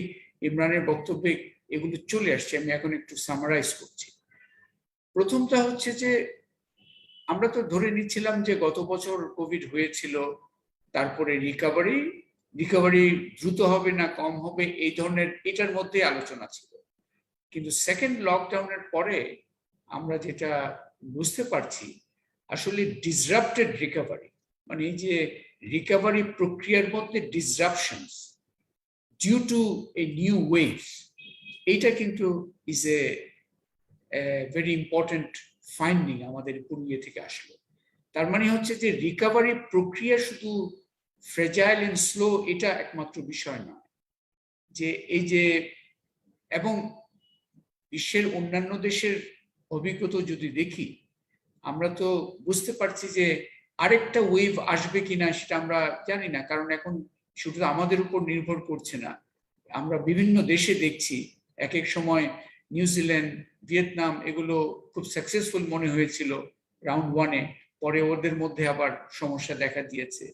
ইমরানের বক্তব্যে এগুলো চলে আসছে, আমি এখন একটু সামারাইজ করছি। প্রথমটা হচ্ছে যে আমরা তো ধরে নিচ্ছিলাম যে গত বছর কোভিড হয়েছিল, তারপরে রিকভারি দ্রুত হবে না কম হবে এই ধরনের এটার মধ্যে আলোচনা ছিল। কিন্তু সেকেন্ড লকডাউনের পরে আমরা যেটা বুঝতে পারছি আসলে ডিসরাপ্টেড রিকভারি, মানে এই যে রিকভারি প্রক্রিয়ার মধ্যে disruptions due to a new waves, এইটা কিন্তু is a very important finding আমাদের পুরুলিয়া থেকে আসলো। তার মানে হচ্ছে যে রিকভারি প্রক্রিয়া শুধু ফ্রেজাইল এন্ড স্লো এটা একমাত্র বিষয় নয়, যে এই যে এবং বিশ্বের অন্যান্য দেশের অভিজ্ঞতা যদি দেখি আমরা তো বুঝতে পারছি যে আরেকটা ওয়েভ আসবে কিনা সেটা আমরা জানি না, কারণ এখন শুধু আমাদের উপর নির্ভর করছে না। আমরা বিভিন্ন দেশে দেখছি এক এক সময় নিউজিল্যান্ড, ভিয়েতনাম এগুলো খুব সাকসেসফুল মনে হয়েছিল রাউন্ড 1-এ, পরে ওদের মধ্যে আবার সমস্যা দেখা দিয়েছে।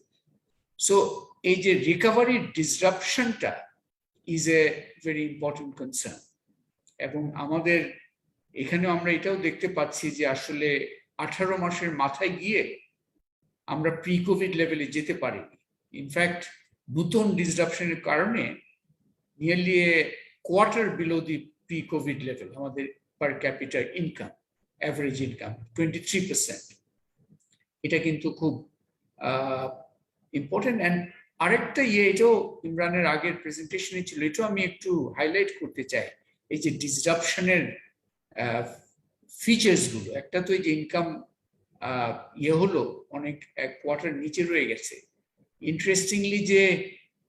সো এই যে রিকভারি ডিসরাপশনটা is a very important concern. এবং আমাদের এখানেও আমরা এটাও দেখতে পাচ্ছি যে আসলে 18 মাসের মাথায় গিয়ে আমরা প্রি কোভিড লেভেলে যেতে পারিনি। ইনফ্যাক্ট নতুন ডিসরাপশনের কারণে nearly quarter below the pre COVID level আমাদের per capita income, average income, 23%. এটা কিন্তু খুব ইম্পর্টেন্ট। অ্যান্ড আরেকটা এটাও ইমরানের আগের প্রেজেন্টেশনে ছিল, এটাও আমি একটু হাইলাইট করতে চাই, এই যে ডিসরাপশনের ফিচার্স গুলো। একটা তো এই যে ইনকাম হলো অনেক এক কোয়ার্টার নিচে রয়ে গেছে। ইন্টারেস্টিংলি যে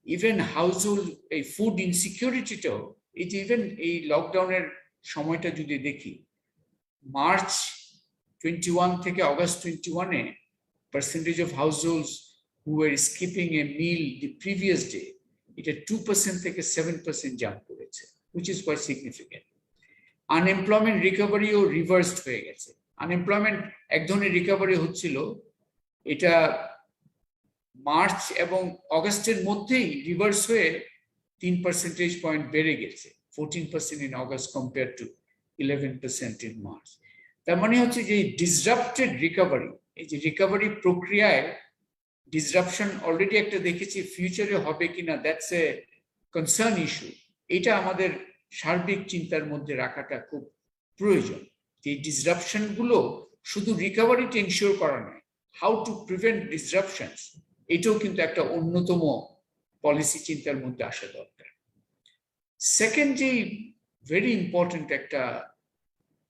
ইভেন হাউসহোল্ড এই ফুড ইনসিকিউরিটিটাও, এই যে ইভেন এই লকডাউনের সময়টা যদি দেখি, মার্চ 21 থেকে August 21-এ percentage of households who were skipping a meal the previous day, এটা 2% থেকে 7% জাম্প করেছে, which is quite significant. Unemployment রিকভারিও রিভার্সড হয়ে গেছে। আনএমপ্লয়মেন্ট এক ধরনের রিকভারি হচ্ছিল, এটা মার্চ এবং অগাস্টের মধ্যেই রিভার্স হয়ে 3 পার্সেন্টেজ পয়েন্ট বেড়ে গেছে, 14% in August compare to 11% in March. তার মানে হচ্ছে যে ডিসরাপ্টেড রিকভারি, এই যে রিকভারি প্রক্রিয়ায় ডিসরাপশন অলরেডি একটা দেখেছি, ফিউচারে হবে কিনা দ্যাটস এ কনসার্ন ইস্যু। এটা আমাদের সার্বিক চিন্তার মধ্যে রাখাটা খুব প্রয়োজন। এই ডিসরাপশন গুলো শুধু রিকভারিটা এনশিওর করা নয়, হাউ টু প্রিভেন্ট ডিসরাপশনস, এটাও কিন্তু একটা অন্যতম পলিসি চিন্তার মধ্যে আসা দরকার। সেকেন্ড যে ভেরি ইম্পর্টেন্ট একটা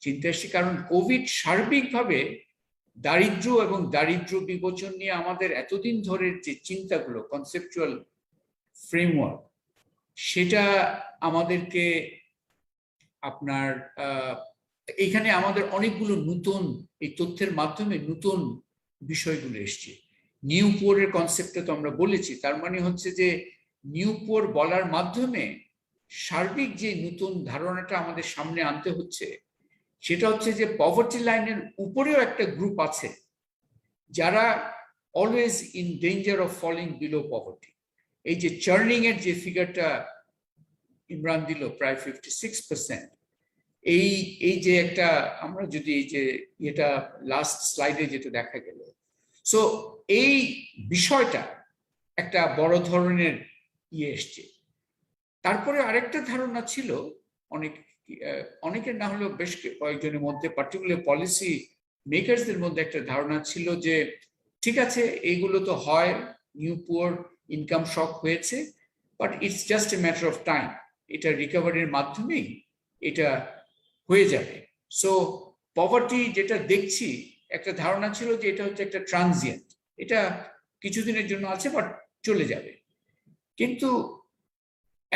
চিন্তা এসছে, কারণ কোভিড সার্বিকভাবে দারিদ্র্য এবং দারিদ্র্য বিমোচন নিয়ে আমাদের এতদিন ধরে যে চিন্তাগুলো, কনসেপচুয়াল ফ্রেমওয়ার্ক, সেটা আমাদেরকে আপনার এখানে আমাদের অনেকগুলো নতুন এই তথ্যের মাধ্যমে নতুন বিষয়গুলো এসছে। নিউ পুয়ারের কনসেপ্টটা তো আমরা বলেছি, তার মানে হচ্ছে যে নিউ পুয়ার বলার মাধ্যমে সার্বিক যে নতুন ধারণাটা আমাদের সামনে আনতে হচ্ছে, সেটা হচ্ছে যে পভার্টি লাইনের উপরেও একটা গ্রুপ আছে যারা always in danger of falling below poverty. এই যে চার্নিং এর যে ফিগারটা ইমরান দিল, প্রায় 56%, এই যে একটা আমরা যদি এই যে এটা লাস্ট স্লাইডে যেটা দেখা গেল, সো এই বিষয়টা একটা বড় ধরনের এসছে। তারপরে আরেকটা ধারণা ছিল অনেকের না হলেও বেশ কয়েকজনের মধ্যে, পার্টিকুলার পলিসি মেকারসদের মধ্যে একটা ধারণা ছিল যে ঠিক আছে, এইগুলো তো হয়, নিউ পুয়ার ইনকাম শক হয়েছে, but it's just a matter of time, এটা রিকভারির মাধ্যমেই এটা হয়ে যাবে। সো পভার্টি যেটা দেখছি, একটা ধারণা ছিল যে এটা হচ্ছে একটা ট্রানজিয়েন্ট, এটা কিছুদিনের জন্য আছে বাট চলে যাবে। কিন্তু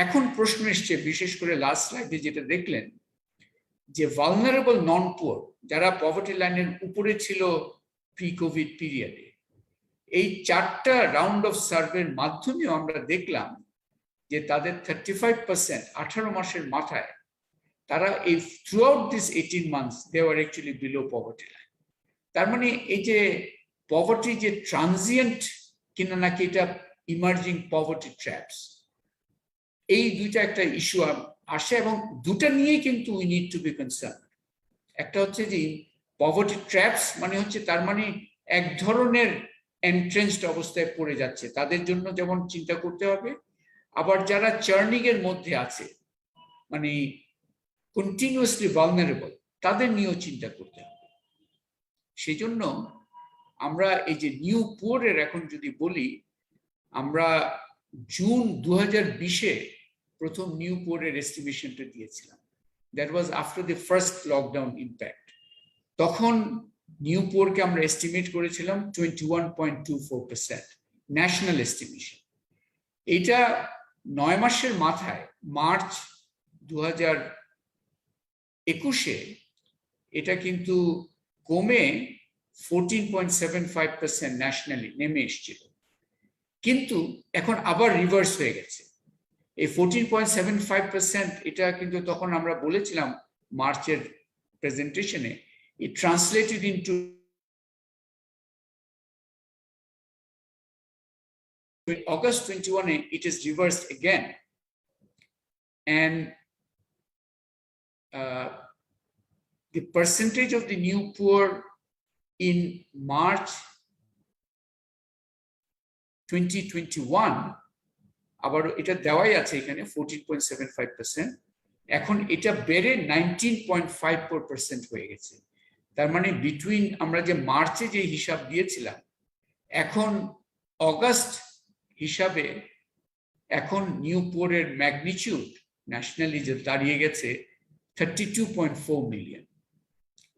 এখন প্রশ্ন এসছে, বিশেষ করে লাস্ট স্লাইডে যেটা দেখলেন, যে ভালনারেবল নন পুয়ার, যারা পভার্টি লাইনের উপরে ছিল প্রি কোভিড পিরিয়ডে, এই 4টা রাউন্ড অফ সার্ভের মাধ্যমেও আমরা দেখলাম যে তাদের 35%, 18 মাসের মাথায়, তারা এই throughout this 18 months they were actually below poverty line. তার মানে এই যে পভার্টি যে ট্রানজিয়েন্ট কিনা নাকি এটা ইমার্জিং পভার্টি ট্র্যাপস, এই দুইটা একটা ইস্যু আসে, এবং দুটা নিয়েই কিন্তু we need to B concern. একটা হচ্ছে যে পভার্টি ট্র্যাপস মানে হচ্ছে, তার মানে এক ধরনের এন্ট্রেন্সড অবস্থায় পড়ে যাচ্ছে, তাদের জন্য যেমন চিন্তা করতে হবে, আবার যারা চার্নিং এর মধ্যে আছে, মানে কন্টিনিউয়াসলি ভালনারেবল, তাদের নিয়েও চিন্তা করতে হবে। সেই জন্য আমরা এই যে নিউ পুয়ারের এখন যদি বলি, আমরা জুন 2020-এ প্রথম নিউ পুয়ারের এস্টিমেশনটা দিয়েছিলাম, that was after the first lockdown impact. তখন নিউ পুয়ারকে আমরা এস্টিমেট করেছিলাম 21.24%, ন্যাশনাল এস্টিমেশন। এটা 9 মাসের মাথায় মার্চ 2021-এ এটা কিন্তু কমে 14.75% ন্যাশনালি নেমে এসেছিল, কিন্তু এখন আবার রিভার্স হয়ে গেছে। এই 14.75%, এটা কিন্তু তখন আমরা বলেছিলাম মার্চের প্রেজেন্টেশনে, it translated into August 21, it is reversed again, and the percentage of the new poor in March 2021, আবার এটা দেওয়াই আছে এখানে 14.75%, এখন এটা বেড়ে 19.54% হয়ে গেছে। তার মানে বিটুইন আমরা যে মার্চে যে হিসাব দিয়েছিলাম, এখন অগাস্ট হিসাবে এখন নিউ পুয়ারের ম্যাগনিটিউড ন্যাশনালি যে দাঁড়িয়ে গেছে 32.4 মিলিয়ন।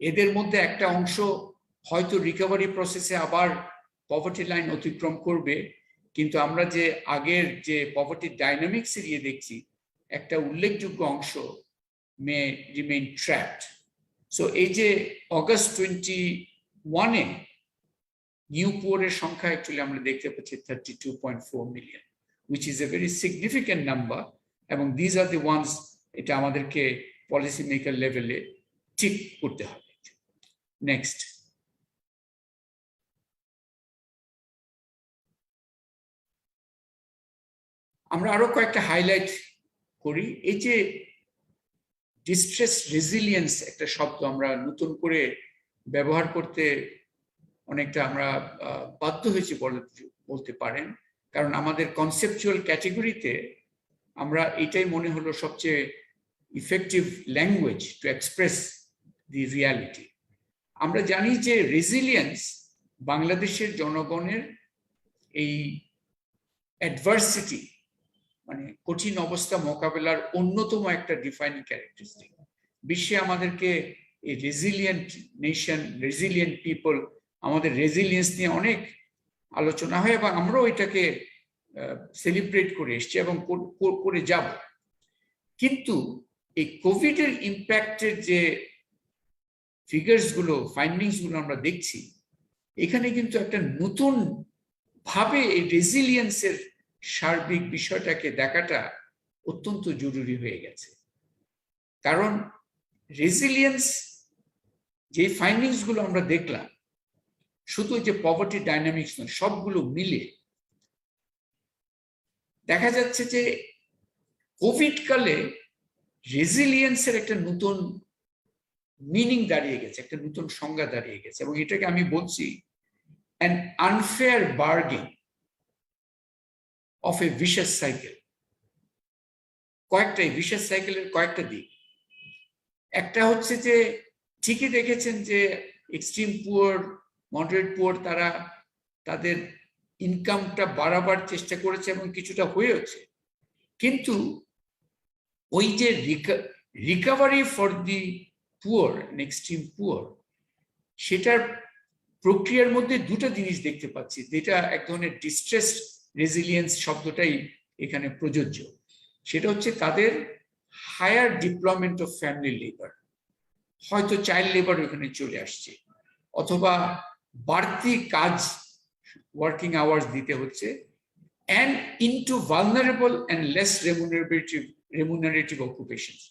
এদের মধ্যে একটা অংশ হয়তো রিকভারি প্রসেসে আবার পভার্টি লাইন অতিক্রম করবে, কিন্তু আমরা যে আগের যে পভার্টি ডাইনামিক্স এরিয়ে দেখছি, একটা উল্লেখযোগ্য অংশ মে রিমেইন ট্র্যাপড। সো এই যে অগাস্ট 21-এ নিউ পুয়ারের সংখ্যা অ্যাকচুয়ালি আমরা দেখতে পাচ্ছি 32.4 million, which is a very significant number, এবং these are the ones এটা আমাদেরকে পলিসি মেকার লেভেলে ঠিক করতে হবে। নেক্সট, আমরা আরো কয়েকটা হাইলাইট করি। এই যে ডিস্ট্রেস রেজিলিয়েন্স একটা শব্দ আমরা নতুন করে ব্যবহার করতে অনেকটা আমরা বাধ্য হয়েছি বলতে পারেন, কারণ আমাদের কনসেপচুয়াল ক্যাটেগরিতে আমরা এটাই মনে হলো সবচেয়ে effective language to express the reality. আমরা জানি যে রেজিলিয়েন্স বাংলাদেশের জনগণের এই অ্যাডভার্সিটি মানে কঠিন অবস্থা মোকাবেলার অন্যতম একটা ডিফাইনিং ক্যারেক্টারিস্টিক। বিশ্বে আমাদেরকে এই রেজিলিয়েন্ট নেশন, রেজিলিয়েন্ট পিপল, আমাদের রেজিলিয়েন্স নিয়ে অনেক আলোচনা হয় এবং আমরাও এটাকে সেলিব্রেট করে এসছি এবং করে যাব। কিন্তু এই কোভিডের ইম্প্যাক্টের যে ফিগার্স গুলো, ফাইন্ডিংস গুলো আমরা দেখছি, এখানে কিন্তু একটা নতুন ভাবে এই রেজিলিয়েন্সের সার্বিক বিষয়টাকে দেখাটা অত্যন্ত জরুরি হয়ে গেছে। কারণ রেজিলিয়েন্স যে ফাইন্ডিংস গুলো আমরা দেখলাম, শুধু যে পভার্টি ডাইনামিক্স নয়, সবগুলো মিলে দেখা যাচ্ছে যে কোভিড কালে রেজিলিয়েন্সের একটা নতুন মিনিং দাঁড়িয়ে গেছে, একটা নতুন সংজ্ঞা দাঁড়িয়ে গেছে, এবং এটাকে আমি বলছি an unfair bargain of a vicious cycle। কয়েকটা vicious সাইকেলের কয়েকটা দিক। একটা হচ্ছে যে ঠিকই দেখেছেন যে এক্সট্রিম পুয়ার, মডারেট পুয়ার তারা তাদের ইনকামটা বাড়াবার চেষ্টা করেছে এবং কিছুটা হয়েছে, কিন্তু ওই যে recovery for the poor, extreme poor, সেটার প্রক্রিয়ার মধ্যে দুটো জিনিস দেখতে পাচ্ছি, যেটা এক ধরনের ডিস্ট্রেস রেজিলিয়েন্স শব্দটাই এখানে প্রযোজ্য। সেটা হচ্ছে তাদের higher deployment of family labour, হয়তো চাইল্ড লেবার ওখানে চলে আসছে, অথবা বাড়তি কাজ, ওয়ার্কিং আওয়ার্স দিতে হচ্ছে, and into vulnerable and less remunerative occupations।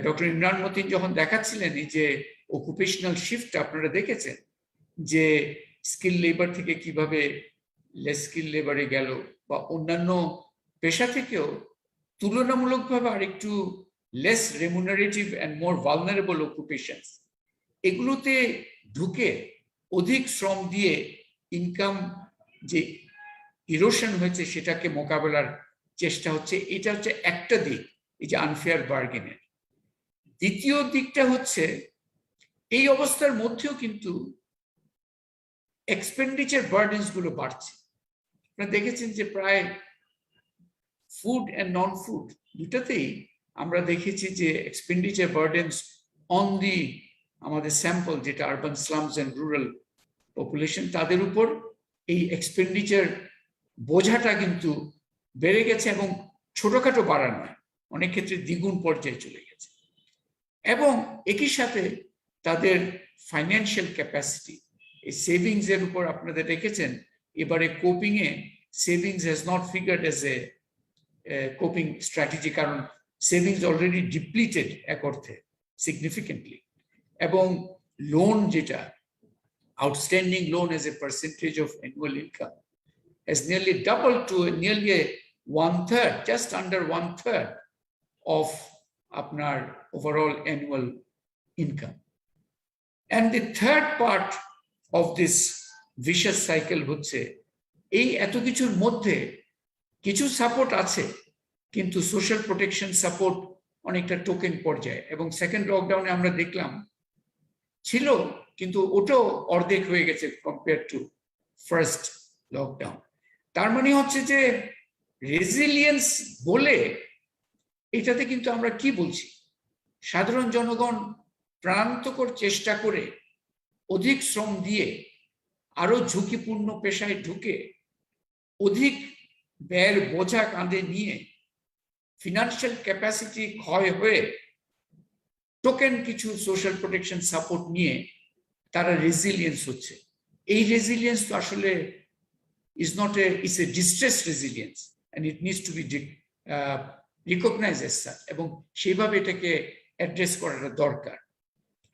Doctor Imran Matin যখন দেখাচ্ছিলেন এই যে অকুপেশনাল শিফট, আপনারা দেখেছেন যে স্কিল লেবার থেকে কিভাবে লেস স্কিল লেবারে গেল, বা অন্যান্য পেশা থেকেও তুলনামূলকভাবে আরেকটু less remunerative and more vulnerable occupations, এগুলোতে ঢুকে অধিক শ্রম দিয়ে ইনকাম যে ইরোশন হয়েছে সেটাকে মোকাবেলার চেষ্টা হচ্ছে। এটা হচ্ছে একটা দিক, এই যে আনফেয়ার বার্গেনের। দ্বিতীয় দিকটা হচ্ছে এই অবস্থার মধ্যেও কিন্তু এক্সপেন্ডিচার বার্ডেন্স গুলো বাড়ছে। আপনারা দেখেছেন যে প্রায় ফুড অ্যান্ড নন ফুড দুটাতেই আমরা দেখেছি যে এক্সপেন্ডিচার বার্ডেন্স অন দি আমাদের স্যাম্পল, যেটা urban slums and rural population, তাদের উপর এই এক্সপেন্ডিচার বোঝাটা কিন্তু বেড়ে গেছে, এবং ছোটখাটো বাড়া নয়, অনেক ক্ষেত্রে দ্বিগুণ পর্যায়ে চলে গেছে। এবং একই সাথে তাদের ফাইন্যান্সিয়াল ক্যাপাসিটি, এই সেভিংস এর উপর আপনারা দেখেছেন এবারে coping A savings has not figured as a coping strategy, কারণ সেভিংস অলরেডি ডিপ্লিটেড এক অর্থে সিগনিফিকেন্টলি, এবং লোন যেটা outstanding loan as a percentage of annual income has nearly doubled to nearly a 1/3, just under 1/3 of আপনার overall annual income. And the third part of this vicious cycle হচ্ছে এই এত কিছুর মধ্যে কিছু সাপোর্ট আছে, কিন্তু সোশ্যাল প্রোটেকশন সাপোর্ট অনেকটা টোকেন পর্যায়ে, এবং সেকেন্ড লকডাউনে আমরা দেখলাম ছিল, কিন্তু ওটাও অর্ধেক হয়ে গেছে কম্পেয়ার টু ফার্স্ট লকডাউন। তার মানে হচ্ছে যে রেজিলিয়েন্স বলে এটাতে কিন্তু আমরা কি বলছি, সাধারণ জনগণ প্রাণান্তকর চেষ্টা করে অধিক শ্রম দিয়ে আরো ঝুঁকিপূর্ণ পেশায় ঢুকে অধিক ব্যয়ের বোঝা কাঁধে নিয়ে ফিনান্সিয়াল ক্যাপাসিটি ক্ষয় হয়ে টোকেন কিছু সোশ্যাল প্রোটেকশন সাপোর্ট নিয়ে তারা রেজিলিয়েন্স হচ্ছে। এই রেজিলিয়েন্স তো আসলে it's a distress resilience and it needs to be recognise as such, এবং সেইভাবে এটাকে অ্যাড্রেস করাটা দরকার।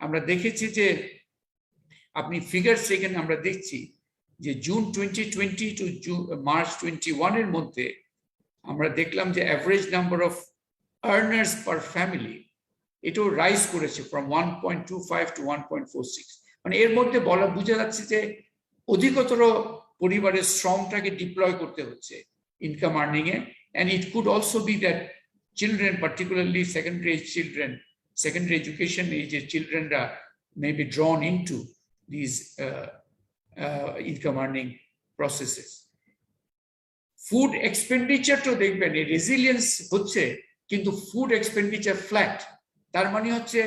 আমরা দেখেছি যে আপনি ফিগারস এখানে আমরা দেখছি যে জুন 2020 টু মার্চ 21 এর মধ্যে আমরা দেখলাম যে average number of earners per family এটাও রাইজ করেছে ফ্রম 1.25 টু 1.46। মানে এর মধ্যে বোঝা যাচ্ছে যে অধিকতর পরিবারের শ্রমটাকে ডিপ্লয় করতে হচ্ছে income earning A, and it could also be that children, particularly secondary education age children may be drawn into these income earning processes. Food expenditure to দেখবেন এই রেজিলিয়েন্স হচ্ছে, কিন্তু ফুড এক্সপেন্ডিচার ফ্ল্যাট। তার মানে হচ্ছে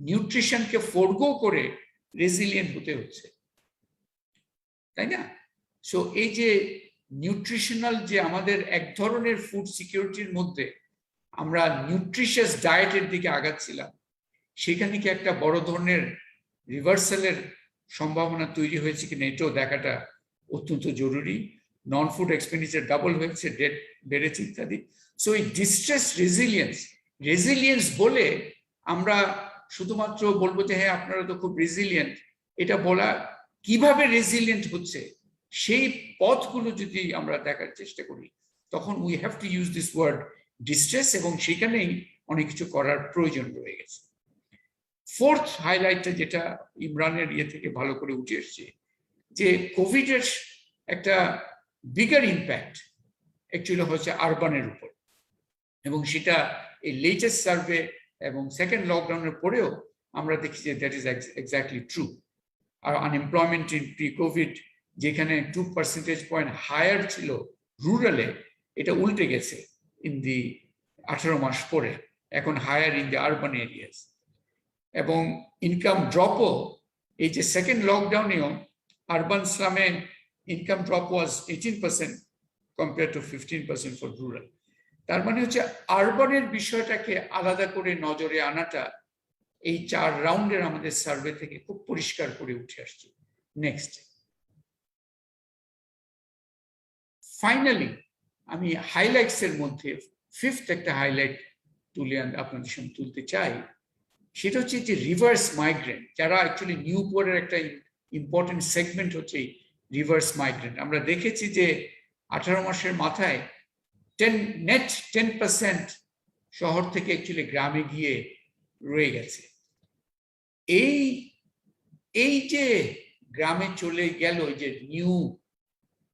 নিউট্রিশনকে ফোরগো করে রেজিলিয়েন্ট হতে হচ্ছে, তাই না? সো এই যে নিউট্রিশনাল যে আমাদের এক ধরনের ফুড সিকিউরিটির মধ্যে আমরা নিউট্রিশিয়াস ডায়েটের দিকে আগাচ্ছিলাম, সেখানে কি একটা বড় ধরনের রিভার্সালের সম্ভাবনা তৈরি হয়েছে কিনা এটাও দেখাটা অত্যন্ত জরুরি। নন ফুড এক্সপেন্ডিচার ডাবল হয়েছে, ডেট বেড়েছে ইত্যাদি। সো এই ডিস্ট্রেস রেজিলিয়েন্স বলে আমরা শুধুমাত্র বলবো যে হ্যাঁ আপনারা তো খুব রেজিলিয়েন্ট, এটা বলা কিভাবে রেজিলিয়েন্ট হচ্ছে সেই পথগুলো যদি আমরা দেখার চেষ্টা করি, তখন we have to use this word distress, এবং সেখানেই অনেক কিছু করার প্রয়োজন রয়ে গেছে। ফোর্থ হাইলাইটটা যেটা ইমরানের ইয়ে থেকে ভালো করে উঠে এসছে, যে কোভিডের একটা বিগার ইম্প্যাক্ট অ্যাকচুয়ালি হচ্ছে আরবানের উপর, এবং সেটা এই লেটেস্ট সার্ভে এবং সেকেন্ড লকডাউনের পরেও আমরা দেখি যে দ্যাট ইজ এক্স্যাক্টলি ট্রু। আর আনএমপ্লয়মেন্ট ইন প্রি কোভিড যেখানে 2 পার্সেন্টেজ পয়েন্ট হায়ার ছিল রুরালে, এটা উল্টে গেছে ইন দি 18 মাস পরে, এখন higher in the urban areas. এবং ইনকাম ড্রপও এই যে সেকেন্ড লকডাউনেও urban slum income drop was 18% compare to 15% for rural. তার মানে হচ্ছে আরবানের বিষয়টাকে আলাদা করে নজরে আনাটা এই 4 রাউন্ডের আমাদের সার্ভে থেকে খুব পরিষ্কার করে উঠে আসছে। নেক্সট, ফাইনালি আমি হাইলাইটস এর মধ্যে ফিফথ একটা হাইলাইট তুলে আপনাদের সামনে তুলতে চাই, সেটা হচ্ছে যে রিভার্স মাইগ্রেন্ট, যারা অ্যাকচুয়ালি নিউ পোয়ারের একটা ইম্পর্টেন্ট সেগমেন্ট হচ্ছে রিভার্স মাইগ্রেন্ট। আমরা দেখেছি যে 18 মাসের মাথায় 10% শহর থেকে অ্যাকচুয়ালি গ্রামে গিয়ে রয়ে গেছে। এই যে গ্রামে চলে গেল যে নিউ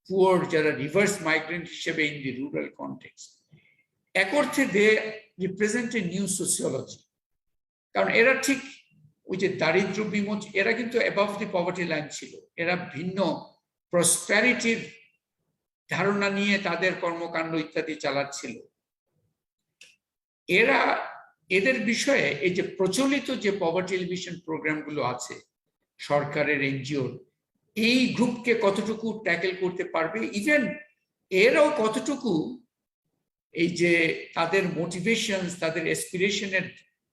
পুয়ার, যারা রিভার্স মাইগ্রেন্ট হিসেবে ইন দি রুরাল কনটেক্সট, এক অর্থে দে রিপ্রেজেন্ট এ নিউ সোসিওলজি। কারণ এরা ঠিক ওই যে দারিদ্র বিমোচ, এরা কিন্তু অ্যাবভ দি পভার্টি লাইন ছিল, এরা ভিন্ন প্রসপ্যারিটির ধারণা নিয়ে তাদের কর্মকাণ্ড ইত্যাদি চালাচ্ছিল। এদের বিষয়ে এই যে প্রচলিত যে পভার্টি এলিভেশন প্রোগ্রামগুলো আছে সরকারের, এনজিওর, এই গ্রুপকে কতটুকু ট্যাকেল করতে পারবে, ইভেন এরাও কতটুকু এই যে তাদের মোটিভেশন, তাদের অ্যাসপিরেশনের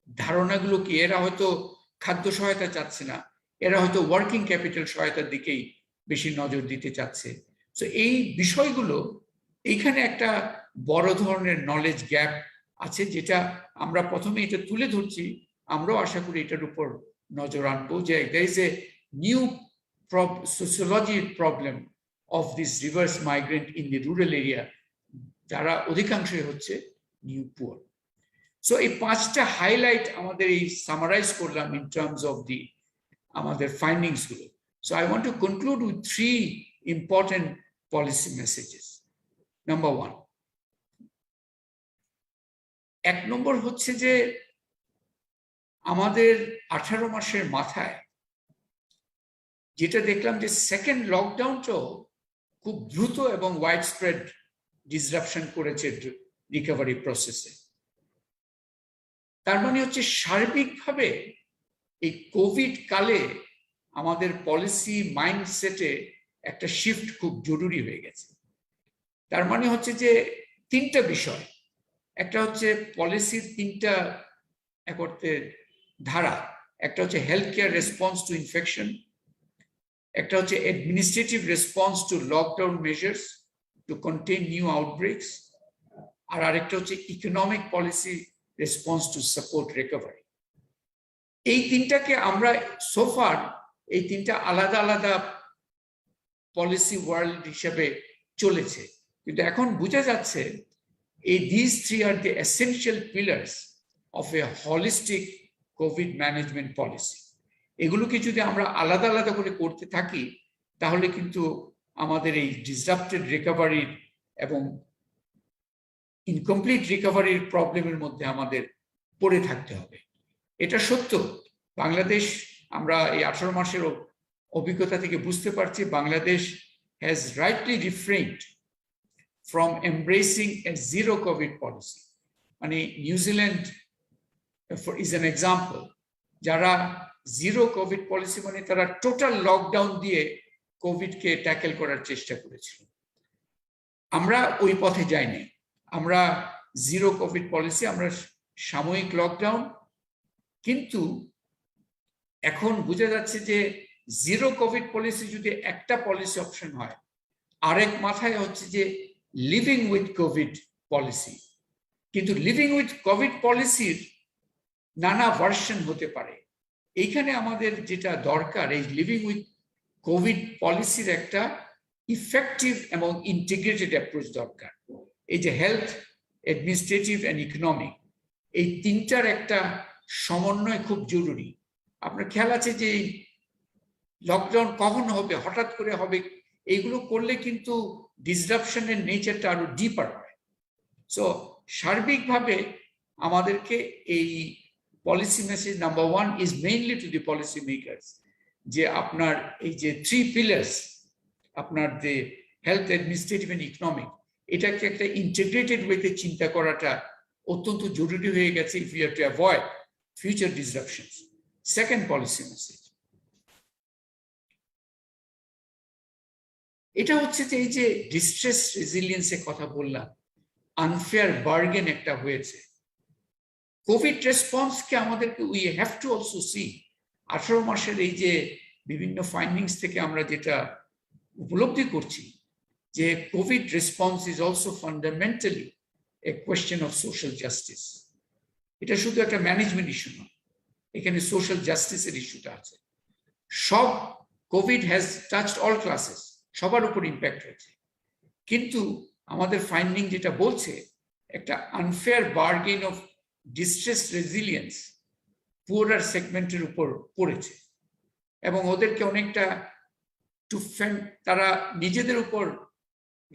ধারণাগুলো কি, এরা হয়তো খাদ্য সহায়তা চাচ্ছে না, এরা হয়তো ওয়ার্কিং ক্যাপিটাল সহায়তার দিকেই বেশি নজর দিতে চাচ্ছে। তো এই বিষয়গুলো এইখানে একটা বড় ধরনের নলেজ গ্যাপ আছে, যেটা আমরা প্রথমে এটা তুলে ধরছি, আমরাও আশা করি এটার উপর নজর আনবো যে there is a new sociology problem of this reverse migrant in the rural area, যারা অধিকাংশই হচ্ছে নিউ পুয়ার। সো এই 5টা হাইলাইট আমাদের এই সামারাইজ করলাম ইন টার্মস অফ দি আমাদের ফাইন্ডিংস গুলো। So I want to conclude with 3 important policy messages. Number 1, এক নম্বর হচ্ছে যে আমাদের 18 মাসের মাথায় যেটা দেখলাম যে সেকেন্ড লকডাউনটাও খুব দ্রুত এবং ওয়াইড স্প্রেড ডিসরাপশন করেছে রিকভারি প্রসেসে। তার মানে হচ্ছে সার্বিকভাবে এই কোভিড কালে আমাদের পলিসি মাইন্ডসেটে একটা শিফট খুব জরুরি হয়ে গেছে। তার মানে হচ্ছে যে তিনটা বিষয়, একটা হচ্ছে পলিসির তিনটা এক অর্থে ধারা, একটা হচ্ছে health care response to infection, একটা হচ্ছে administrative response to lockdown measures to contain new outbreaks, আর আরেকটা হচ্ছে economic policy response to support recovery. এই তিনটাকে আমরা সোফার এই তিনটা আলাদা আলাদা পলিসি ওয়ার্ল্ড হিসেবে চলেছে, কিন্তু এখন বোঝা যাচ্ছে এই these three are the essential pillars of a holistic COVID management policy. এগুলোকে যদি আমরা আলাদা আলাদা করে করতে থাকি তাহলে কিন্তু আমাদের এই ডিসরাপ্টেড রিকভারির এবং ইনকমপ্লিট রিকভারির প্রবলেমের মধ্যে আমাদের পড়ে থাকতে হবে। এটা সত্য, বাংলাদেশ, আমরা এই 18 মাসের অভিজ্ঞতা থেকে বুঝতে পারছি Bangladesh has rightly refrained from embracing a zero COVID policy. মানে নিউজিল্যান্ড is an example, যারা জিরো কোভিড পলিসি মানে তারা টোটাল লকডাউন দিয়ে কোভিডকে ট্যাকেল করার চেষ্টা করেছিল। আমরা ওই পথে যাইনি, আমরা জিরো কোভিড পলিসি, আমরা সাময়িক লকডাউন। কিন্তু এখন বোঝা যাচ্ছে যে জিরো কোভিড পলিসি যদি একটা পলিসি অপশন হয়, আরেক মাথায় হচ্ছে যে লিভিং উইথ কোভিড পলিসি। কিন্তু লিভিং উইথ কোভিড পলিসির নানা ভার্সন হতে পারে। এইখানে আমাদের যেটা দরকার, এই লিভিং উইথ কোভিড পলিসির একটা ইফেক্টিভ এবং ইন্টিগ্রেটেড অ্যাপ্রোচ দরকার। এই যে হেলথ, অ্যাডমিনিস্ট্রেটিভ অ্যান্ড ইকোনমিক, এই তিনটার একটা সমন্বয় খুব জরুরি। আপনার খেয়াল আছে যে লকডাউন কখন হবে, হঠাৎ করে হবে, এইগুলো করলে কিন্তু ডিসরাপশনের নেচারটা আরো ডিপার হয়। সো সার্বিকভাবে আমাদেরকে এই policy message number 1 is mainly to the policy makers, যে আপনার এই যে 3 পিলার্স, আপনার যে হেলথ, অ্যাডমিনিস্ট্রেটিভ এন্ড ইকোনমিক, এটাকে একটা ইন্টিগ্রেটেড ওয়েতে চিন্তা করাটা অত্যন্ত জরুরি হয়ে গেছে if you have to avoid future disruptions. Second policy message, এটা হচ্ছে যে এই যে ডিস্ট্রেস রেজিলিয়েন্সের কথা বললাম, আনফেয়ার বার্গেন একটা হয়েছে। কোভিড রেসপন্সকে আমাদেরকে we have two also see. 18 মাসের এই যে বিভিন্ন ফাইন্ডিংস থেকে আমরা যেটা উপলব্ধি করছি যে Covid response is also fundamentally a question of social justice. এটা শুধু একটা ম্যানেজমেন্ট ইস্যু নয়, এখানে সোশ্যাল জাস্টিসের ইস্যুটা আছে। সব Covid has touched all classes, সবার উপর ইম্প্যাক্ট হয়েছে, কিন্তু আমাদের ফাইন্ডিং যেটা বলছে একটা unfair burden of distress resilience poorer সেগমেন্টের উপর পড়েছে এবং ওদেরকে অনেকটা তারা নিজেদের উপর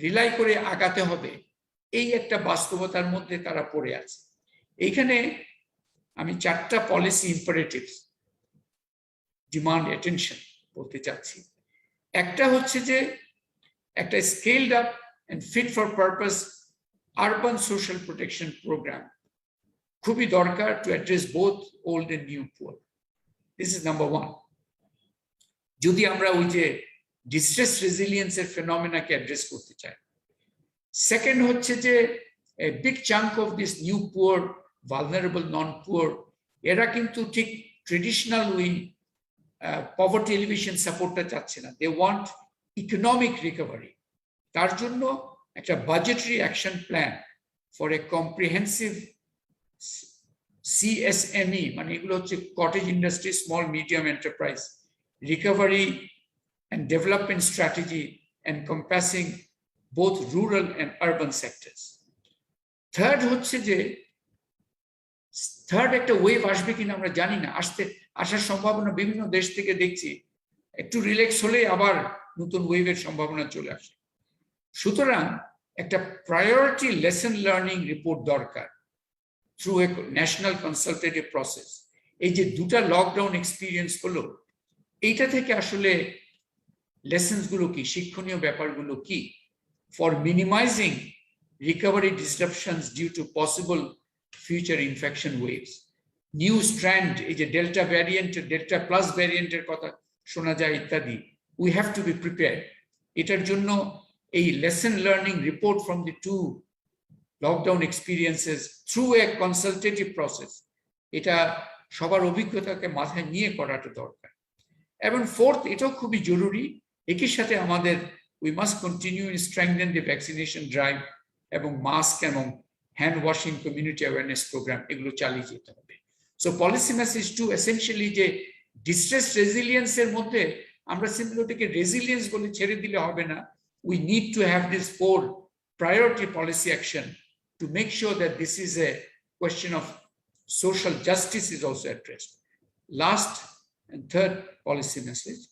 রিলাই করে আগাতে হবে, এই একটা বাস্তবতার মধ্যে তারা পড়ে আছে। এইখানে আমি 4টা পলিসি ইম্পারেটিভস ডিমান্ড অ্যাটেনশন বলতে চাচ্ছি। একটা হচ্ছে যে একটা scaled up and fit for purpose urban social protection programme খুবই দরকার to address both old and new poor. This is number 1 যদি আমরা ওই যে ডিস্ট্রেস রেজিলিয়েন্সের ফেনোমেনাকে অ্যাড্রেস করতে চাই। সেকেন্ড হচ্ছে যে a big chunk of this new poor, vulnerable, non-poor, এরা কিন্তু ঠিক ট্রেডিশনাল ওই পভার্টি এলিভেশন সাপোর্টটা চাচ্ছে না, দে ওয়ান্ট ইকোনমিক রিকভারি। তার জন্য একটা budgetary action plan for a comprehensive CSME, মানে এগুলো হচ্ছে cottage industry, small medium enterprise recovery and development strategy encompassing both rural and urban sectors. Third হচ্ছে যে থার্ড একটা ওয়েভ আসবে কিনা আমরা জানি না, আসার সম্ভাবনা বিভিন্ন দেশ থেকে দেখছি, একটু রিল্যাক্স হলে আবার নতুন ওয়েভের সম্ভাবনা চলে আসে। সুতরাং একটা প্রায়োরিটি লেসন লার্নিং রিপোর্ট দরকার through a national consultative process. এই যে দুটা লকডাউন এক্সপিরিয়েন্স হলো, এইটা থেকে আসলে লেসন্স গুলো কি, শিক্ষণীয় ব্যাপারগুলো কি for minimising recovery disruptions due to possible future infection waves. New strand, এই যে ডেল্টা ভ্যারিয়েন্ট, ডেল্টা প্লাস ভ্যারিয়েন্টের কথা শোনা যায় ইত্যাদি, we have to be prepared. এটার জন্য এই lesson learning report from the two lockdown experiences through a consultative process, এটা সবার অভিজ্ঞতাকে মাথায় নিয়ে করাটা দরকার। এবং ফোর্থ, এটাও খুবই জরুরি, একই সাথে আমাদের we must continue in strengthen the vaccination drive এবং মাস্ক এবং hand washing community awareness programme, এগুলো চালিয়ে যেতে হবে। So policy message two essentially যে ডিস্ট্রেস রেজিলিয়েন্সের মধ্যে আমরা সিম্পলি ওটাকে রেজিলিয়েন্স বলে ছেড়ে দিলে হবে না। We need to have this 4 priority policy action to make sure that this is a question of social justice is also addressed. Last and third policy message,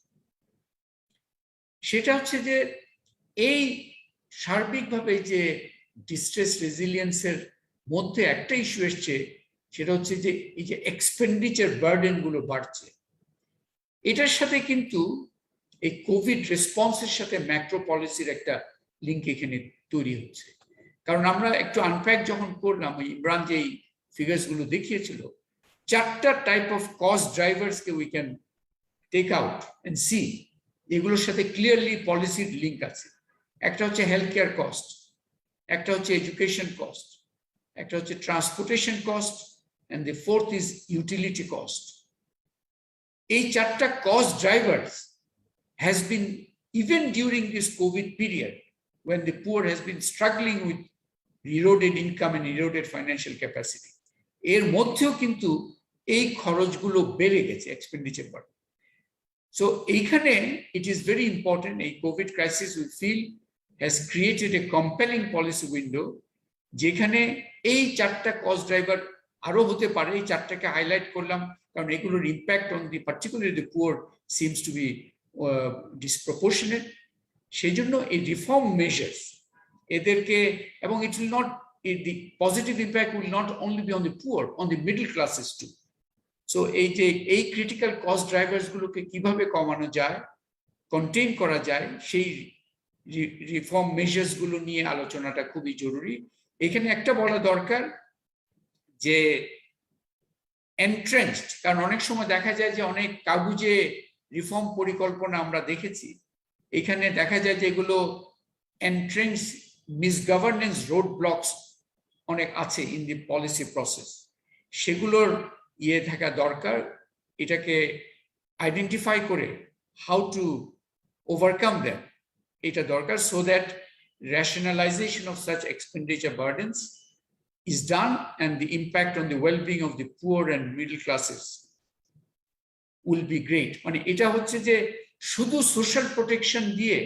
সেটা হচ্ছে যে এই সার্বিকভাবে যে ডিস্ট্রেস রেজিলিয়েন্সের মধ্যে একটা ইস্যু এসছে, সেটা হচ্ছে যে এই যে এক্সপেন্ডিচার বার্ডেন গুলো বাড়ছে, এটার সাথে কিন্তু এই কোভিড রেসপন্সের সাথে ম্যাক্রো পলিসির একটা লিঙ্ক এখানে তৈরি হচ্ছে। কারণ আমরা একটু আনপ্যাক যখন করলাম, ইমরান যে ফিগার্স গুলো দেখিয়েছিল, 4টা টাইপ অফ কস্ট ড্রাইভার্স কে we can take out and see, এগুলোর সাথে ক্লিয়ারলি পলিসির লিঙ্ক আছে। একটা হচ্ছে হেলথ কেয়ার কস্ট, একটা হচ্ছে এডুকেশন কস্ট, একটা হচ্ছে transportation cost, and the fourth is utility cost. এই 4টা cost drivers has been, even during this COVID period, when the poor has been struggling with eroded income and eroded financial capacity, এর মধ্যেও কিন্তু এই খরচগুলো বেড়ে গেছে, এক্সপেন্ডিচার বাড়ে। সো এইখানে ইট ইজ ভেরি ইম্পর্টেন্ট, এই covid crisis we feel has created a compelling policy window, যেখানে এই 4টা কস্ট ড্রাইভার আরো হতে পারে। এই 4টাকে হাইলাইট করলাম কারণ এগুলোর impact on the particularly the poor seems to be disproportionate. সেই জন্য এই রিফর্ম মেজার্স এদেরকে, এবং it will not, the positive impact will not only be on the poor, on the middle classes too. So এই যে এই critical cost drivers গুলোকে কিভাবে কমানো যায়, কন্টেইন করা যায়, সেই রিফর্ম মেজার্স গুলো নিয়ে আলোচনাটা খুবই জরুরি। এখানে একটা বলা দরকার যে এন্ট্রেন্সড, কারণ অনেক সময় দেখা যায় যে অনেক কাগুজে রিফর্ম পরিকল্পনা আমরা দেখেছি, এখানে দেখা যায় যে এগুলো এন্ট্রেন্স মিসগভর্নেন্স রোড ব্লকস অনেক আছে ইন দি পলিসি প্রসেস, সেগুলোর ইয়ে থাকা দরকার। এটাকে আইডেন্টিফাই করে হাউ টু ওভারকাম দ্যাম, এটা দরকার, so that rationalization of such expenditure burdens is done and the impact on the well-being of the poor and middle classes will be great. মানে এটা হচ্ছে যে শুধু সোশ্যাল প্রোটেকশন দিয়ে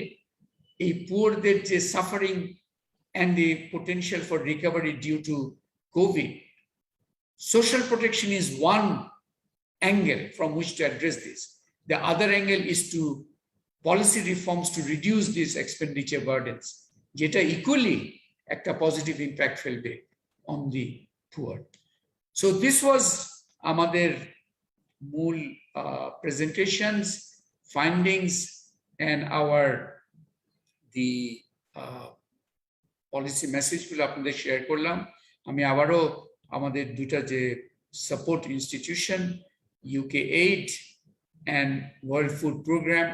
এই পুয়ারদের যে suffering and the potential for recovery due to COVID, social protection is one angle from which to address this. The other angle is to policy reforms to reduce these expenditure burdens, যেটা equally একটা positive impact ফেলবে on the poor. So this was আমাদের মূল presentations, findings, and the policy মেসেজগুলো আপনাদের share করলাম। আমি আবারও আমাদের দুটা যে support institution, UK aid and world food programme,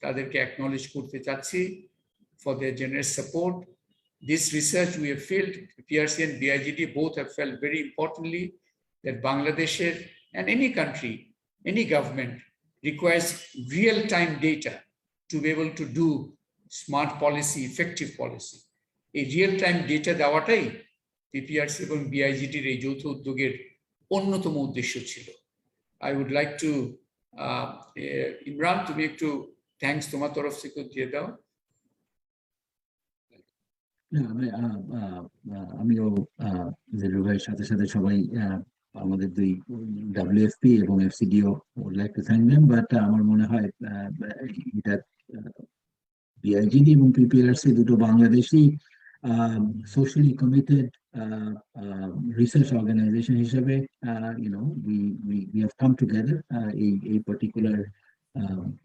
তাদেরকে অ্যাকনলেজ করতে চাচ্ছি for their generous support. This research we have felt, PRC and BIGD both have felt very importantly that Bangladesh and any country, any government requires real-time data to be able to do smart policy, effective policy. এই real time data দেওয়াটাই PPRC এবং বিআইজিটির এই যৌথ উদ্যোগের অন্যতম উদ্দেশ্য ছিল। I would like to Imran, তুমি একটু থ্যাঙ্কস তোমার তরফ থেকে দিয়ে দাও। আমিও জেলুর ভাইয়ের সাথে সাথে সবাই আমাদের দুই WFP এবং FCDO would like to thank them, but আমার মনে হয় এটা BIGD এবং PPRC দুটো Bangladeshi socially committed research organisation হিসেবে we have come together a particular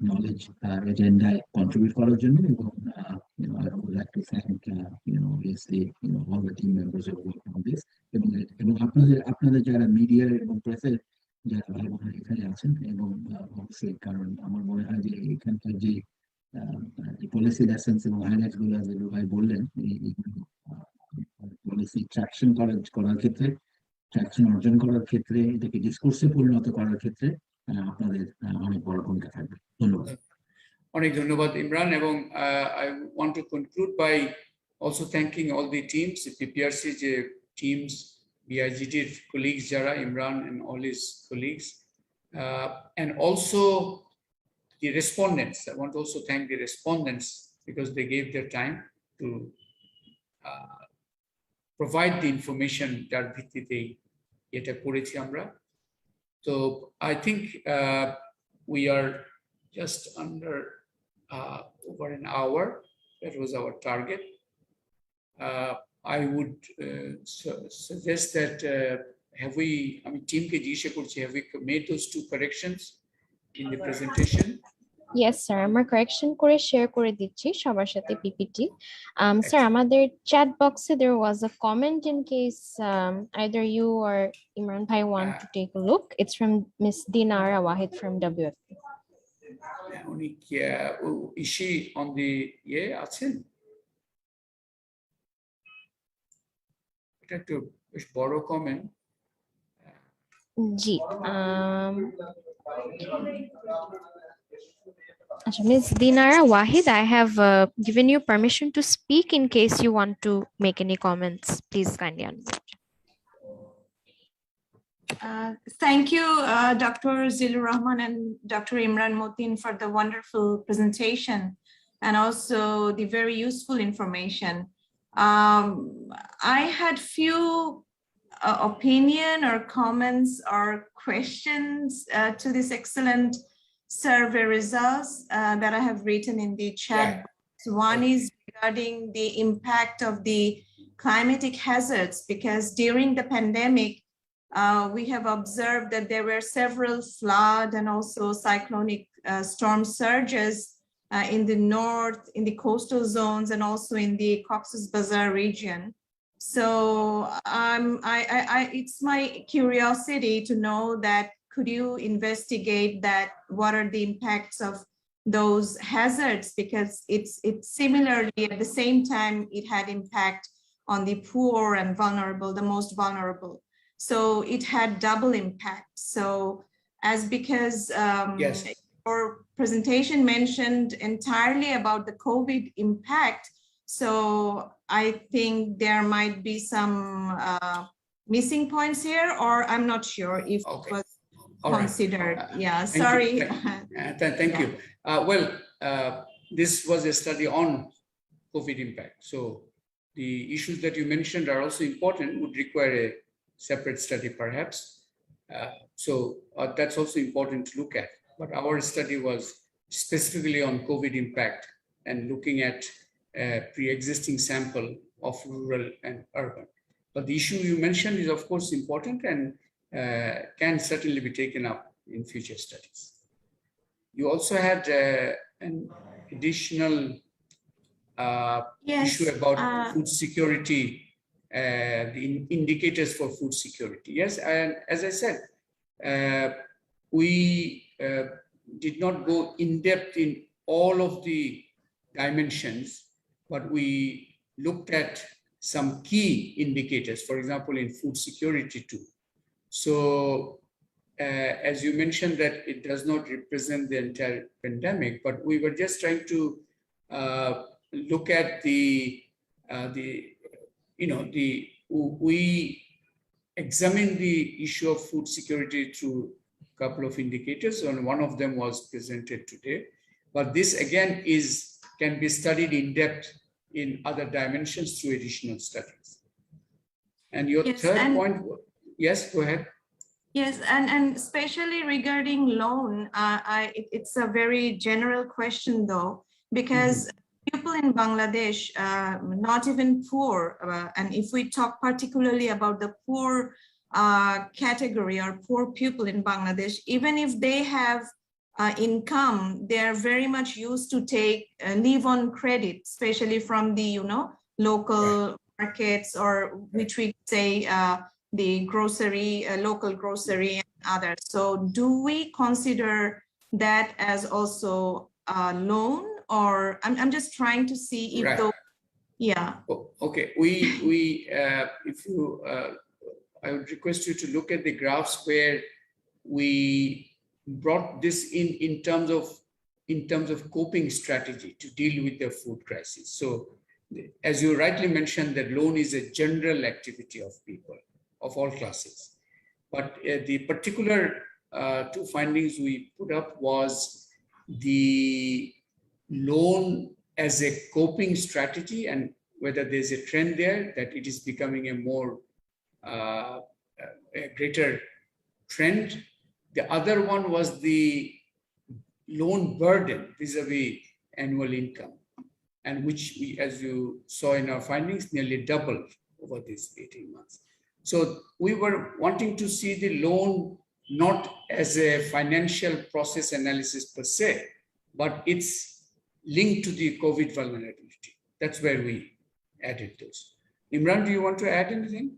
knowledge agenda contribute করার জন্য এবং I would like to thank obviously all the team members who work on this এবং আপনাদের যারা মিডিয়া এবং প্রেসের যারা ভালো ভালো এখানে আছেন এবং অবশ্যই কারণ আমার মনে হয় যে এখানকার যে পলিসি লেসন্স এবং হাইলাইটস গুলো যেগুলো ভাই বললেন এইগুলো পলিসি করার ক্ষেত্রে ট্রাকশন অর্জন করার ক্ষেত্রে এটাকে ডিসকোর্সে পরিণত করার ক্ষেত্রে আপনাদের অনেক বড় ভূমিকা থাকবে। ধন্যবাদ। অনেক ধন্যবাদ ইমরান এবং I want to conclude by also thanking all the teams, the PPRC teams, BIGT colleagues Jara, Imran and all his colleagues, and also the respondents. I want to also thank the respondents because they gave their time to provide the information যার ভিত্তিতে এটা করেছি আমরা। So I think we are just under over an hour. That was our target. I would suggest that have we, I mean, team ke jishe kurche, have we made those 2 corrections in the presentation? Yes, sir. আমরা correction করে share করে দিচ্ছি সবার সাথে PPT. Sir, আমাদের chat box there was a comment in case either you or Imran Bhai want to take a look. It's from Miss Dinara Wahid from WFP. Is she on the আছেন? এটা একটু বেশ বড় comment. G Ms. Dinara Wahid, I have given you permission to speak in case you want to make any comments. Please kindly unmute. Thank you, Dr. Zilur Rahman and Dr. Imran Motin for the wonderful presentation and also the very useful information. I had few opinion or comments or questions to this excellent survey results that I have written in the chat. One is regarding the impact of the climatic hazards, because during the pandemic, we have observed that there were several flood and also cyclonic storm surges in the north, in the coastal zones, and also in the Cox's Bazar region. So it's my curiosity to know that could you investigate that what are the impacts of those hazards, because it's similarly at the same time it had impact on the poor and vulnerable, the most vulnerable. So it had double impact. So because yes, your presentation mentioned entirely about the COVID impact, so I think there might be some missing points here, or I'm not sure if it was considered. Yeah, sorry. Thank you. Well, this was a study on COVID impact. So the issues that you mentioned are also important, would require a separate study perhaps. So that's also important to look at. But our study was specifically on COVID impact and looking at a pre-existing sample of rural and urban. But the issue you mentioned is of course important and can certainly be taken up in future studies. You also had an additional issue about food security, the indicators for food security. Yes, and as I said, we did not go in depth in all of the dimensions, but we looked at some key indicators, for example, in food security too. So as you mentioned that it does not represent the entire pandemic, but we were just trying to look at we examined the issue of food security through a couple of indicators, and one of them was presented today. But this again can be studied in depth in other dimensions through additional studies. And your third point, yes, go ahead. Yes, and especially regarding loan, it's a very general question though, because people in Bangladesh, not even poor, and if we talk particularly about the poor category or poor people in Bangladesh, even if they have income, they are very much used to live on credit, especially from the local markets, or which we say the grocery, local grocery and others. So do we consider that as also a loan? Or I'm just trying to see if Right. those, yeah. Oh, okay, if you, I would request you to look at the graphs where we brought this in terms of coping strategy to deal with the food crisis. So, as you rightly mentioned, that loan is a general activity of people of all classes. But the particular two findings we put up was the loan as a coping strategy, and whether there's a trend there that it is becoming a more a greater trend. The other one was the loan burden vis-a-vis annual income, and which we, as you saw in our findings, nearly doubled over these 18 months. So we were wanting to see the loan not as a financial process analysis per se, but it's linked to the COVID vulnerability. That's where we added those. Imran, do you want to add anything?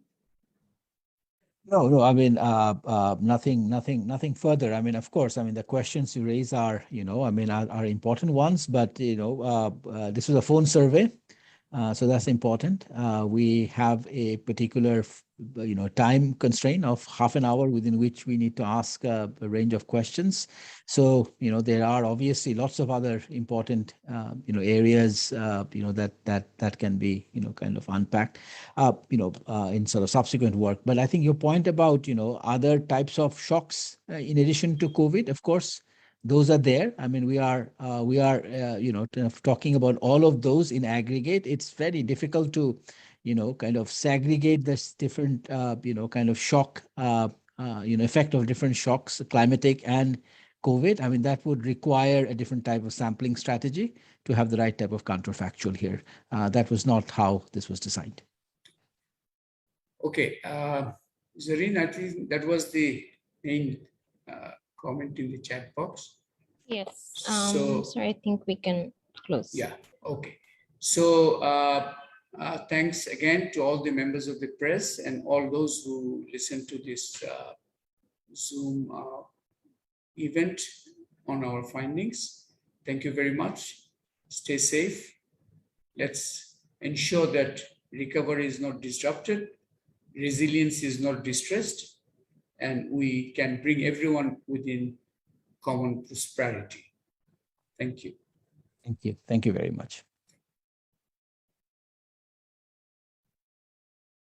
No, I mean, nothing further. I mean, of course, I mean, the questions you raise are, are important ones, but, this was a phone survey. So that's important. We have a particular, time constraint of half an hour within which we need to ask a range of questions. So, there are obviously lots of other important, areas, that can be, kind of unpacked, in sort of subsequent work. But I think your point about, other types of shocks in addition to COVID, of course, those are there. I mean, we are kind of talking about all of those in aggregate. It's very difficult to, kind of segregate this different, kind of shock, effect of different shocks, climatic and COVID. I mean, that would require a different type of sampling strategy to have the right type of counterfactual here. That was not how this was designed. Okay, Zareen, I think that was the main comment in the chat box. Yes. So Yeah, okay. So thanks again to all the members of the press and all those who listened to this Zoom event on our findings. Thank you very much. Stay safe. Let's ensure that recovery is not disrupted, resilience is not distressed, and we can bring everyone within common prosperity. Thank you. Thank you. Thank you very much.